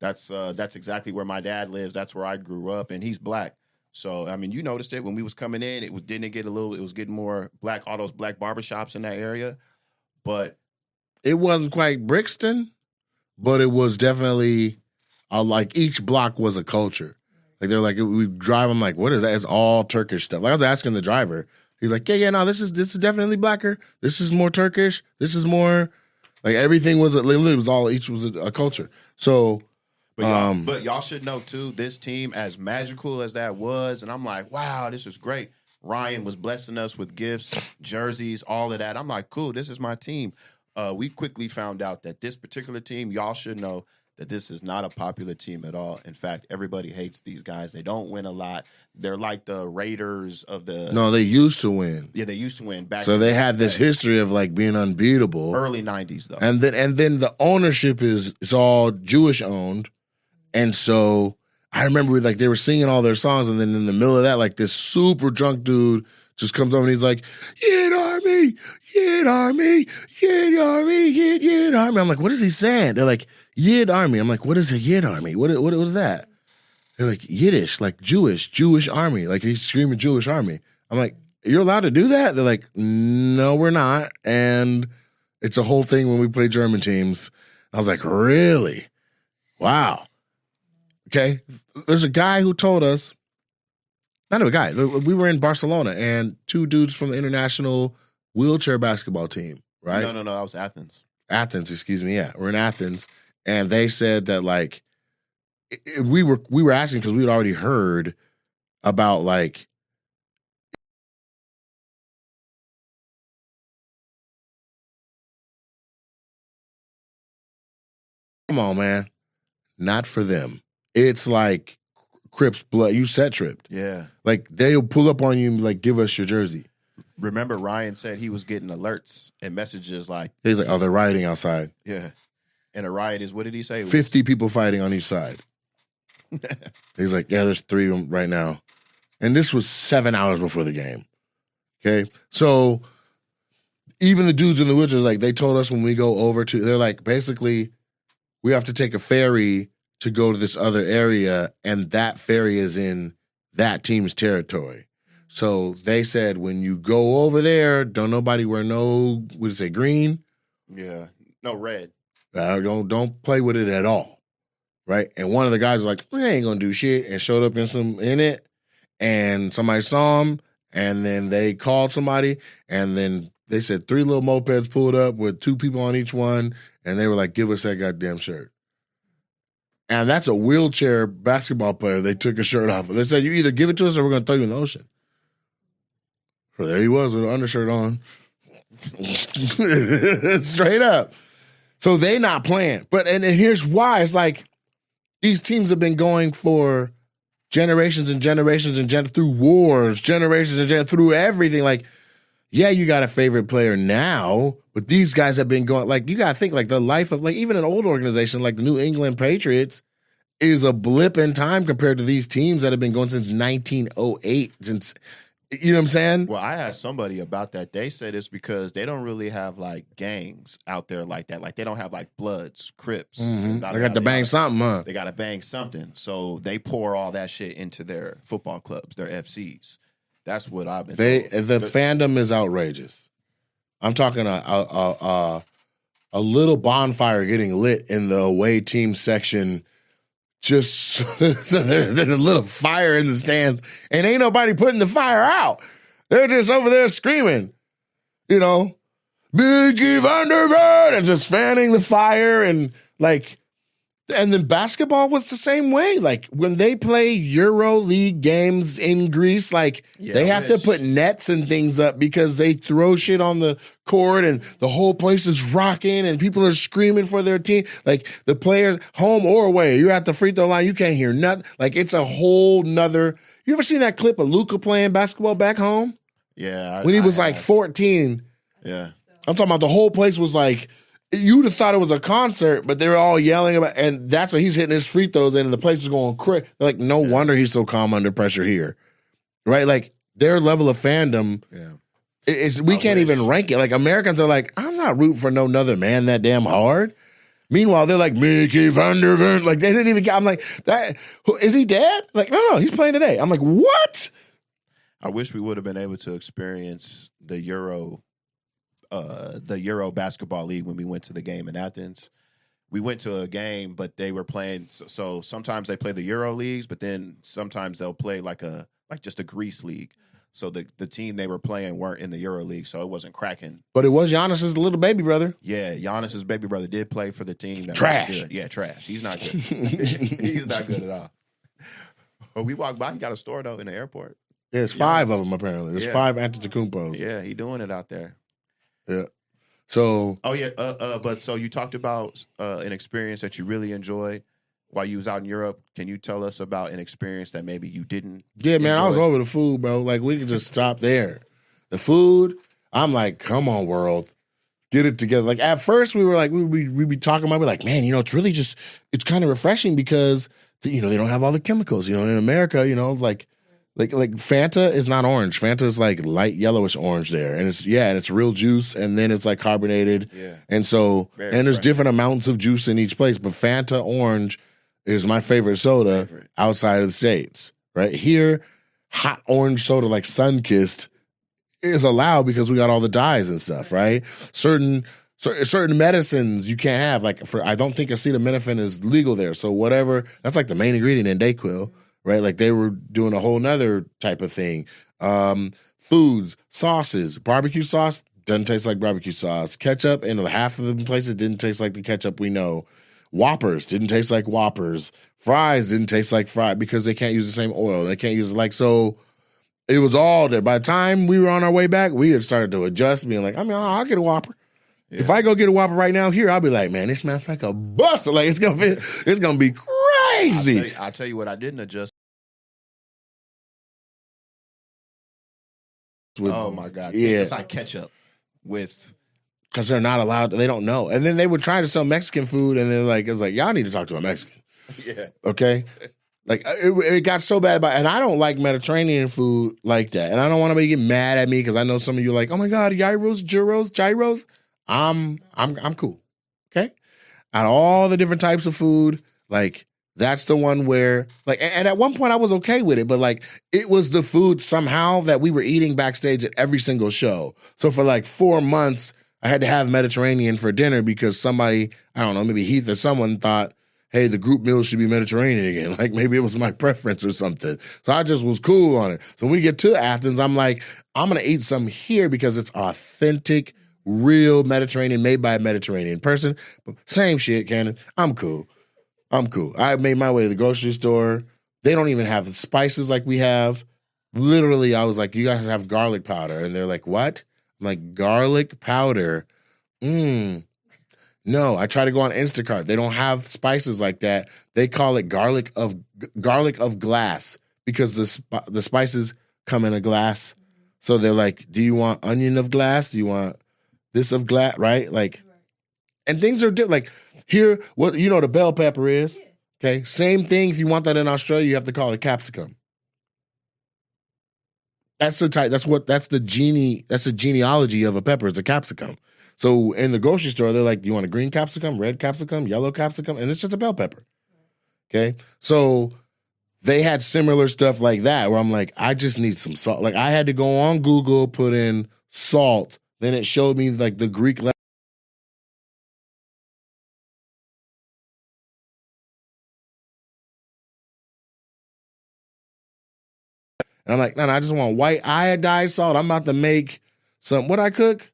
That's exactly where my dad lives. That's where I grew up, and he's black. So I mean, you noticed it when we was coming in. It was getting more black, all those black barbershops in that area, but it wasn't quite Brixton, but it was definitely like each block was a culture. Like they're like we drive. I'm like, what is that? It's all Turkish stuff. Like I was asking the driver. He's like, yeah, no, this is definitely blacker. This is more Turkish. This is more like everything was literally was all each was a culture. So, but y'all should know too. This team, as magical as that was, and I'm like, wow, this is great. Ryan was blessing us with gifts, jerseys, all of that. I'm like, cool, this is my team. We quickly found out that this particular team, y'all should know that this is not a popular team at all. In fact, everybody hates these guys. They don't win a lot. They're like the Raiders of the... No, they used to win. Yeah, they used to win. So they had this history of like being unbeatable. Early 90s, though. And then the ownership it's all Jewish owned. And so I remember like they were singing all their songs, and then in the middle of that, like this super drunk dude just comes over and he's like, Yid Army, Yid Army, Yid Army, Yid Army. I'm like, what is he saying? They're like, Yid Army. I'm like, what is a Yid Army? What is that? They're like, Yiddish, like Jewish army. Like he's screaming Jewish army. I'm like, you're allowed to do that? They're like, no, we're not. And it's a whole thing when we play German teams. I was like, really? Wow. Okay. There's a guy who told us, not a guy, we were in Barcelona and two dudes from the international wheelchair basketball team, right? No, that was Athens. Athens, excuse me. Yeah, we're in Athens. And they said that like, we were asking because we had already heard about like come on, man. Not for them. It's like Crips blood. You set tripped. Yeah. Like they'll pull up on you and like give us your jersey. Remember Ryan said he was getting alerts and messages like He's like, oh, they're rioting outside. yeah. And a riot is, what did he say? 50 people fighting on each side. He's like, yeah, there's 3 of them right now. And this was 7 hours before the game. Okay. So even the dudes in the wheelchairs, like they told us when we go over to, they're like, basically, we have to take a ferry to go to this other area, and that ferry is in that team's territory. So they said, when you go over there, don't nobody wear no, what is it, green? Yeah. No, red. Don't play with it at all. Right? And one of the guys was like, we ain't gonna do shit, and showed up in it, and somebody saw him, and then they called somebody, and then they said 3 little mopeds pulled up with 2 people on each one, and they were like, give us that goddamn shirt. And that's a wheelchair basketball player they took his shirt off. They said, you either give it to us or we're gonna throw you in the ocean. So there he was with an undershirt on. Straight up. So they not playing. But and here's why. It's like these teams have been going for generations and generations and through wars, generations and through everything. Like, yeah, you got a favorite player now, but these guys have been going, like, you got to think, like, the life of, like, even an old organization like the New England Patriots is a blip in time compared to these teams that have been going since 1908, since, you know what I'm saying? Well, I asked somebody about that. They said it's because they don't really have, like, gangs out there like that. Like, they don't have, like, Bloods, Crips. They got to bang something, huh? They got to bang something. So they pour all that shit into their football clubs, their FCs. That's what I've been told. The fandom is outrageous. I'm talking a little bonfire getting lit in the away team section. Just so there's a little fire in the stands, and ain't nobody putting the fire out. They're just over there screaming, you know, Biggie Vanderbilt, and just fanning the fire, and like. And then basketball was the same way. Like when they play Euro League games in Greece, like they have to put nets and things up because they throw shit on the court and the whole place is rocking and people are screaming for their team. Like the players, home or away, you're at the free throw line, you can't hear nothing. Like it's a whole nother. You ever seen that clip of Luka playing basketball back home? Yeah. When he was like 14. Yeah. I'm talking about the whole place was like, you would have thought it was a concert, but they were all yelling about, and that's what he's hitting his free throws in, and the place is going crazy. Like, no wonder he's so calm under pressure here, right? Like their level of fandom, we can't even rank it. Like Americans are like, I'm not rooting for no other man that damn hard. Meanwhile, they're like Mickey Vanderbilt. Like they didn't even get. I'm like, that is he dead? Like no, he's playing today. I'm like, what? I wish we would have been able to experience the Euro basketball league when we went to the game in Athens. we went to a game, but they were playing. So sometimes they play the Euro leagues, but then sometimes they'll play like just a Greece league. So the team they were playing weren't in the Euro League, so it wasn't cracking. But it was Giannis's little baby brother. Yeah, Giannis's baby brother did play for the team. Trash. Good. Yeah, trash. He's not good. He's not good at all. But we walked by. He got a store though in the airport. There's 5 of them apparently. There's 5 Antetokounmpos. Yeah, he doing it out there. Yeah. So. Oh yeah. But so you talked about an experience that you really enjoyed while you was out in Europe. Can you tell us about an experience that maybe you didn't? Yeah, man, enjoy? I was over the food, bro. Like we could just stop there. The food, I'm like, come on, world, get it together. Like at first, we were like, we'd be talking about, we're like, man, it's really just, it's kind of refreshing because they don't have all the chemicals. In America, like Fanta is not orange. Fanta is like light yellowish orange there, and it's real juice, and then it's like carbonated. Yeah, and so Very and there's fresh. different amounts of juice in each place, but Fanta orange is my favorite soda outside of the States. Right here, hot orange soda like Sunkist is allowed because we got all the dyes and stuff, right? Certain medicines you can't have. Like I don't think acetaminophen is legal there. So whatever, that's like the main ingredient in Dayquil, right? Like they were doing a whole nother type of thing. Foods, sauces, barbecue sauce doesn't taste like barbecue sauce. Ketchup in half of the places didn't taste like the ketchup we know. Whoppers didn't taste like Whoppers. Fries didn't taste like fries because they can't use the same oil. They can't use it so. It was all there. By the time we were on our way back, we had started to adjust, being like, I'll get a Whopper. Yeah. If I go get a Whopper right now here, I'll be like, man, this motherfucker busted. Like it's gonna be crazy. I'll tell you what I didn't adjust. Oh my God. Yeah. It's like ketchup with. Because they're not allowed, they don't know. And then they were trying to sell Mexican food, and then it's like, y'all need to talk to a Mexican. Yeah. Okay? Like, it got so bad, and I don't like Mediterranean food like that. And I don't want anybody to get mad at me, because I know some of you are like, oh my God, gyros. I'm cool. Okay? Out of all the different types of food, like, that's the one where, like, and at one point I was okay with it, but like, it was the food somehow that we were eating backstage at every single show. So for like 4 months, I had to have Mediterranean for dinner because somebody, I don't know, maybe Heath or someone thought, hey, the group meal should be Mediterranean again. Like maybe it was my preference or something. So I just was cool on it. So when we get to Athens, I'm like, I'm going to eat some here because it's authentic, real Mediterranean, made by a Mediterranean person. But same shit, Cannon. I'm cool. I made my way to the grocery store. They don't even have the spices like we have. Literally, I was like, you guys have garlic powder. And they're like, what? I'm like, garlic powder? No, I try to go on Instacart. They don't have spices like that. They call it garlic of glass because the spices come in a glass. So they're like, do you want onion of glass? Do you want this of glass? Right? Like, and things are different. Like here, what the bell pepper is. Okay, same thing. If you want that in Australia, you have to call it capsicum. That's the type. That's the genealogy of a pepper. It's a capsicum. So in the grocery store, they're like, "Do you want a green capsicum, red capsicum, yellow capsicum?" And it's just a bell pepper. Okay, so they had similar stuff like that where I'm like, I just need some salt. Like I had to go on Google, put in salt, then it showed me like the Greek letter. And I'm like, no, I just want white iodized salt. I'm about to make some. What I cook?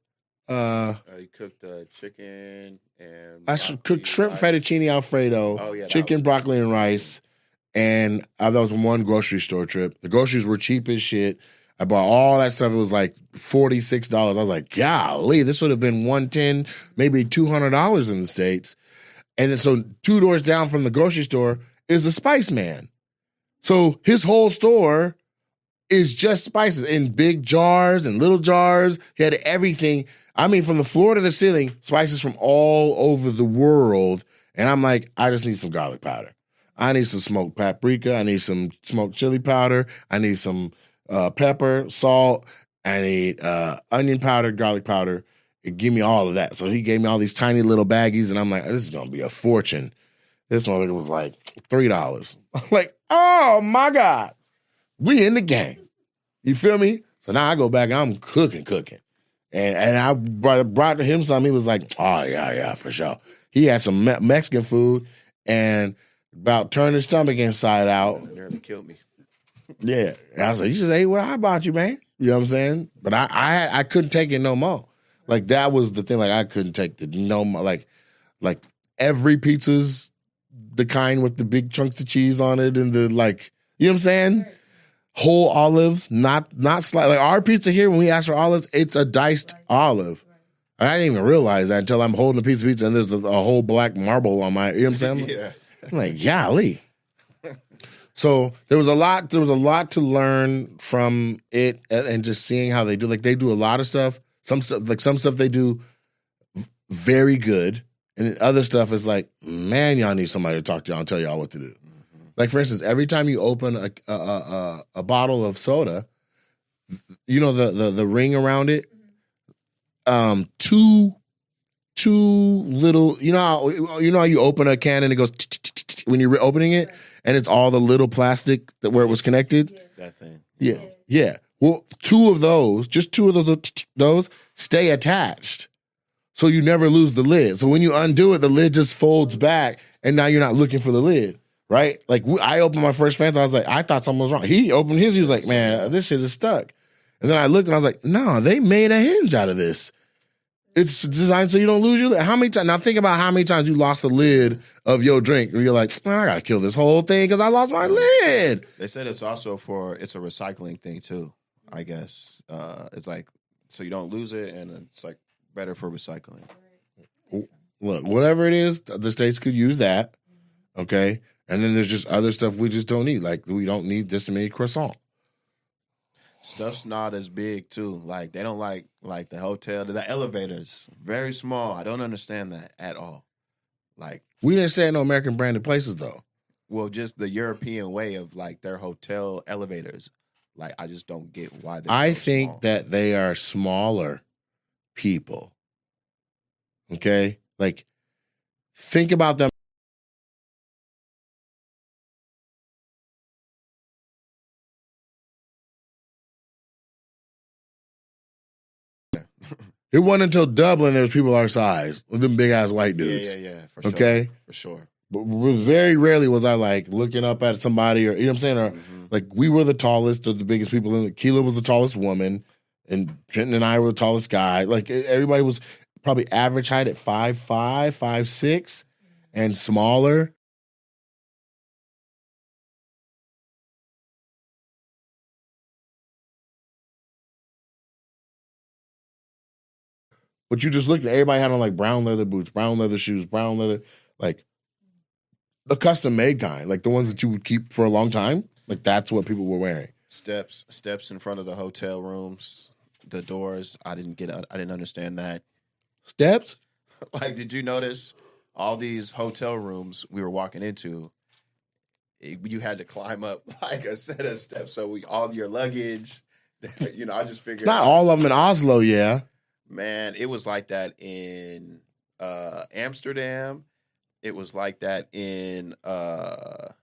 You cooked chicken and I should cook shrimp fettuccine alfredo. Oh, yeah, chicken, broccoli, and rice. And that was one grocery store trip. The groceries were cheap as shit. I bought all that stuff. It was like $46. I was like, golly, this would have been $110, maybe $200 in the States. And then so 2 doors down from the grocery store is the Spice Man. So his whole store is just spices in big jars and little jars. He had everything. I mean, from the floor to the ceiling, spices from all over the world. And I'm like, I just need some garlic powder. I need some smoked paprika. I need some smoked chili powder. I need some pepper, salt. I need onion powder, garlic powder. Give me all of that. So he gave me all these tiny little baggies, and I'm like, this is going to be a fortune. This motherfucker was like $3. I'm like, oh, my God. We in the game. You feel me? So now I go back and I'm cooking. And I brought to him something. He was like, oh, yeah, for sure. He had some Mexican food and about turned his stomach inside out. It nearly killed me. Yeah. And I was like, you just ate what I bought you, man. You know what I'm saying? But I couldn't take it no more. Like that was the thing. Like I couldn't take the no more. Like every pizza's the kind with the big chunks of cheese on it and the like, you know what I'm saying? Whole olives, not slice. Like our pizza here, when we ask for olives, it's a diced olive. And I didn't even realize that until I'm holding a piece of pizza and there's a whole black marble on my, you know what I'm saying? Yeah. I'm like, golly. So there was a lot to learn from it and just seeing how they do. Like they do a lot of stuff. Some stuff they do very good. And then other stuff is like, man, y'all need somebody to talk to y'all and tell y'all what to do. Mm-hmm. Like for instance, every time you open a bottle of soda, you know the ring around it, two little, you know how you open a can and it goes when you're opening it, and it's all the little plastic where it was connected. That thing. Yeah. Well, two of those stay attached, so you never lose the lid. So when you undo it, the lid just folds back, and now you're not looking for the lid, right? Like I opened my first Fanta, I was like, I thought something was wrong. He opened his, he was like, man, this shit is stuck. And then I looked and I was like, no, they made a hinge out of this. It's designed so you don't lose your lid. How many times? Now think about how many times you lost the lid of your drink, where you're like, man, I gotta kill this whole thing because I lost my lid. They said it's also it's a recycling thing too. I guess it's like so you don't lose it, and it's like better for recycling. Look, whatever it is, the states could use that, okay? And then there's just other stuff we just don't need. Like we don't need this many croissant. Stuff's not as big too. Like they don't like the hotel, the elevators, very small. I don't understand that at all. Like we didn't stay in no American branded places though. Well, just the European way of like their hotel elevators. Like I just don't get why they're I so think small. that they are smaller people. Okay? Like think about them. It wasn't until Dublin there was people our size, with them big ass white dudes. Yeah, for sure. Okay? For sure. But very rarely was I like looking up at somebody or, you know what I'm saying? Or like we were the tallest or the biggest people in Keela was the tallest woman and Trenton and I were the tallest guy. Like everybody was probably average height at 5'5", 5'6", and smaller. But you just looked at everybody had on like brown leather boots, brown leather shoes, brown leather, like the custom made kind, like the ones that you would keep for a long time. Like that's what people were wearing. Steps in front of the hotel rooms, the doors. I didn't understand that. Steps? Like, did you notice all these hotel rooms we were walking into? You had to climb up like a set of steps. So all your luggage, I just figured. Not all of them in Oslo, yeah. Man, it was like that in Amsterdam. It was like that in Oslo.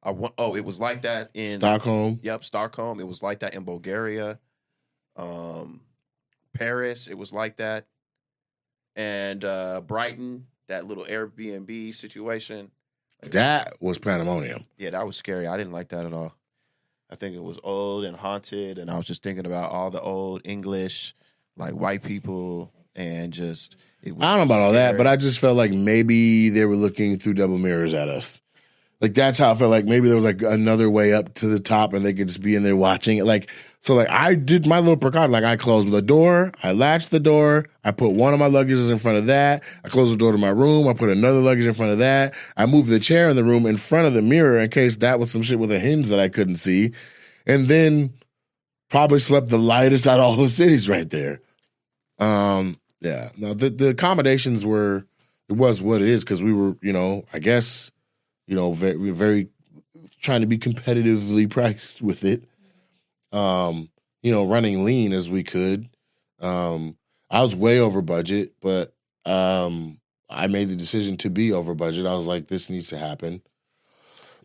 It was like that in Stockholm. Yep, Stockholm. It was like that in Bulgaria. Paris, it was like that. And Brighton, that little Airbnb situation. That was pandemonium. Yeah, that was scary. I didn't like that at all. I think it was old and haunted, and I was just thinking about all the old English, like white people, and just it was I don't know about all that, scary. but I just felt like maybe they were looking through double mirrors at us. Like that's how I felt like maybe there was like another way up to the top and they could just be in there watching it. Like, so like I did my little precaution. Like I closed the door, I latched the door, I put one of my luggages in front of that, I closed the door to my room, I put another luggage in front of that, I moved the chair in the room in front of the mirror in case that was some shit with a hinge that I couldn't see. And then probably slept the lightest out of all the cities right there. Yeah. No, the accommodations it was what it is because we were, I guess, very, very trying to be competitively priced with it. Running lean as we could. I was way over budget, but I made the decision to be over budget. I was like, this needs to happen.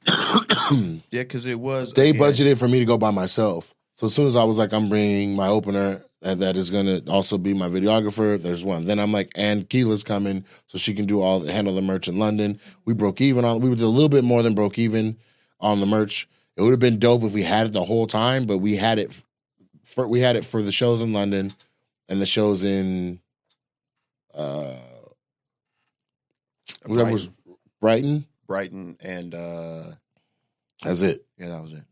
Yeah, because it was They budgeted for me to go by myself. So as soon as I was like, I'm bringing my opener, that is going to also be my videographer. There's one. Then I'm like, and Keela's coming so she can handle the merch in London. We broke even we did a little bit more than broke even on the merch. It would have been dope if we had it the whole time, but we had it for the shows in London and the shows in whatever was Brighton. Brighton and that's it. Yeah, that was it.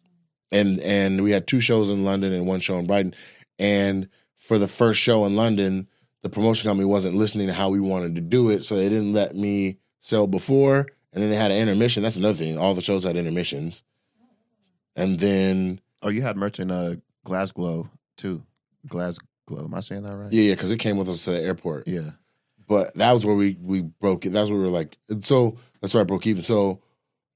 And we had 2 shows in London and 1 show in Brighton. And for the first show in London, the promotion company wasn't listening to how we wanted to do it, so they didn't let me sell before. And then they had an intermission. That's another thing. All the shows had intermissions. And then... Oh, you had merch in Glasgow, too. Glasgow. Am I saying that right? Yeah, because it came with us to the airport. Yeah. But that was where we broke it. That's where we were like... So, that's where I broke even. So,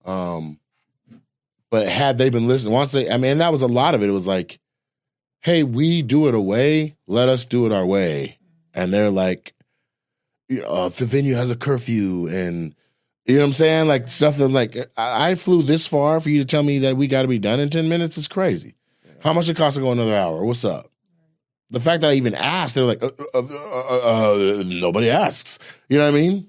but had they been listening, and that was a lot of it. It was like, hey, we do it a way, let us do it our way. And they're like, the venue has a curfew and, you know what I'm saying? Like stuff that like, I flew this far for you to tell me that we got to be done in 10 minutes is crazy. How much it costs to go another hour? What's up? The fact that I even asked, they're like, nobody asks. You know what I mean?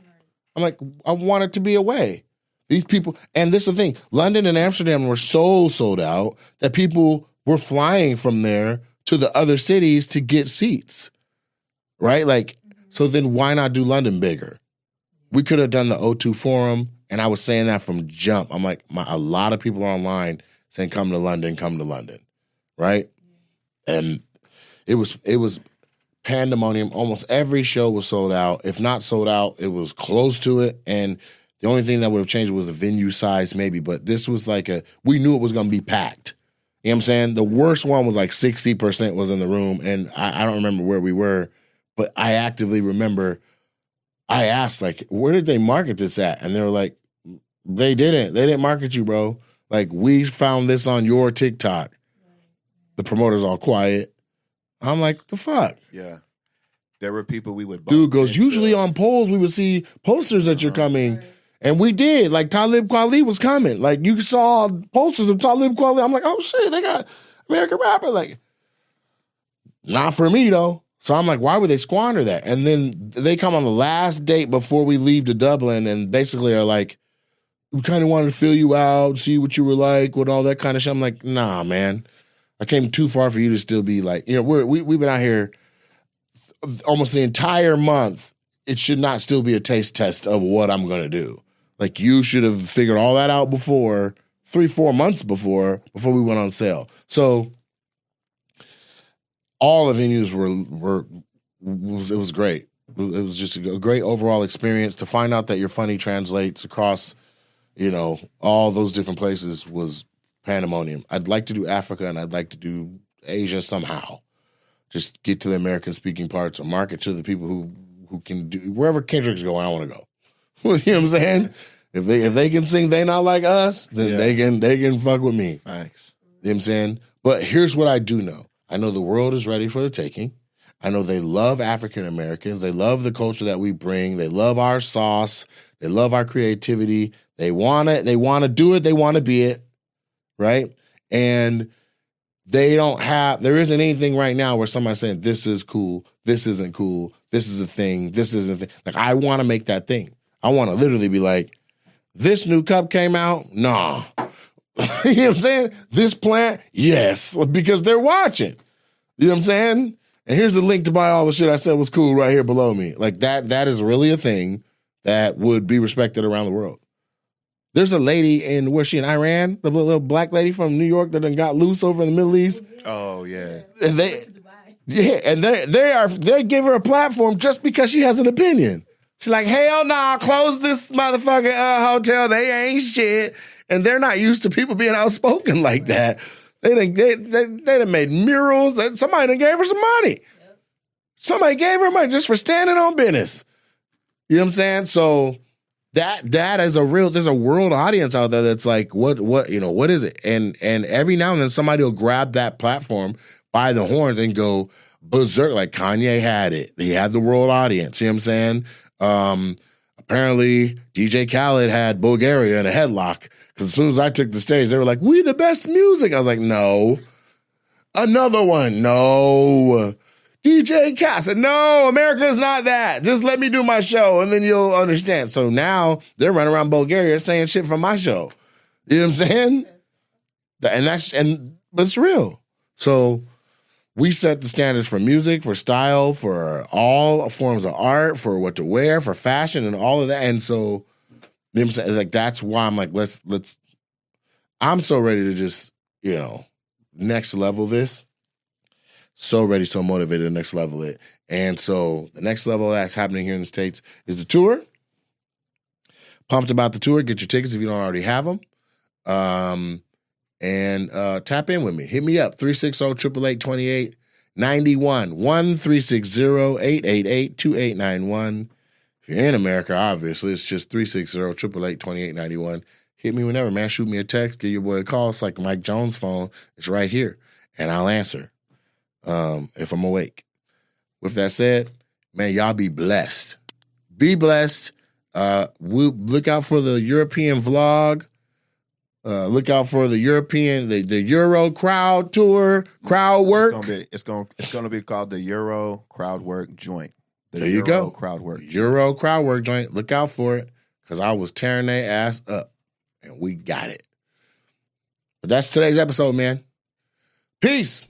I'm like, I want it to be a way. These people, and this is the thing, London and Amsterdam were so sold out that people were flying from there to the other cities to get seats, right? Like, so then why not do London bigger? We could have done the O2 Forum, and I was saying that from jump. I'm like, a lot of people are online saying, come to London, right? And it was pandemonium. Almost every show was sold out. If not sold out, it was close to it, and the only thing that would have changed was the venue size maybe, but this was like we knew it was going to be packed. You know what I'm saying? The worst one was like 60% was in the room, and I don't remember where we were, but I actively remember I asked, like, where did they market this at? And they were like, they didn't market you, bro. Like, we found this on your TikTok. The promoter's all quiet. I'm like, the fuck? Yeah. There were people we would bump Dude goes, into. usually on polls we would see posters that you're coming. And we did. Like, Talib Kweli was coming. Like, you saw posters of Talib Kweli. I'm like, oh, shit, they got American rapper. Like, not for me, though. So I'm like, why would they squander that? And then they come on the last date before we leave to Dublin and basically are like, we kind of wanted to fill you out, see what you were like, with all that kind of shit. I'm like, nah, man. I came too far for you to still be like, we've been out here almost the entire month. It should not still be a taste test of what I'm going to do. Like, you should have figured all that out before, 3-4 months before we went on sale. So all the venues it was great. It was just a great overall experience. To find out that your funny translates across, all those different places was pandemonium. I'd like to do Africa and I'd like to do Asia somehow. Just get to the American speaking parts or market to the people who can do wherever Kendrick's going. I want to go. You know what I'm saying? If they can sing They Not Like Us, then they can fuck with me. Thanks. You know what I'm saying? But here's what I do know. I know the world is ready for the taking. I know they love African Americans. They love the culture that we bring. They love our sauce. They love our creativity. They want it. They want to do it. They want to be it. Right? And there isn't anything right now where somebody's saying, this is cool. This isn't cool. This is a thing. This isn't a thing. Like, I want to make that thing. I want to literally be like, this new cup came out? Nah. You know what I'm saying? This plant? Yes. Because they're watching. You know what I'm saying? And here's the link to buy all the shit I said was cool right here below me. Like, that is really a thing that would be respected around the world. There's a lady where's she in Iran? The little black lady from New York that done got loose over in the Middle East. Oh, yeah. And they give her a platform just because she has an opinion. She's like, hell nah, close this motherfucking hotel. They ain't shit. And they're not used to people being outspoken like that. They done made murals. Somebody done gave her some money. Somebody gave her money just for standing on business. You know what I'm saying? So that is there's a world audience out there that's like, what is it? And every now and then somebody will grab that platform by the horns and go berserk. Like Kanye had it. He had the world audience. You know what I'm saying? Apparently DJ Khaled had Bulgaria in a headlock. Because as soon as I took the stage, they were like, we the best music. I was like, no. Another one, no. DJ Cat. I said, no, America's not that. Just let me do my show and then you'll understand. So now they're running around Bulgaria saying shit from my show. You know what I'm saying? But it's real. So we set the standards for music, for style, for all forms of art, for what to wear, for fashion and all of that. And so, you know what I'm saying? Like, that's why I'm like, let's, I'm so ready to just, next level this. So ready, so motivated to next level it. And so the next level that's happening here in the States is the tour. Pumped about the tour. Get your tickets if you don't already have them. And tap in with me. Hit me up, 360-888-2891, 1-360-888-2891. If you're in America, obviously, it's just 360-888-2891. Hit me whenever, man. Shoot me a text, give your boy a call. It's like Mike Jones' phone. It's right here, and I'll answer if I'm awake. With that said, man, y'all be blessed. Be blessed. We'll look out for the European vlog. Look out for the European, the Euro crowd tour, crowd work. It's gonna be called the Euro crowd work joint. There you go. Crowd work. Euro crowd work joint. Look out for it, because I was tearing their ass up, and we got it. But that's today's episode, man. Peace.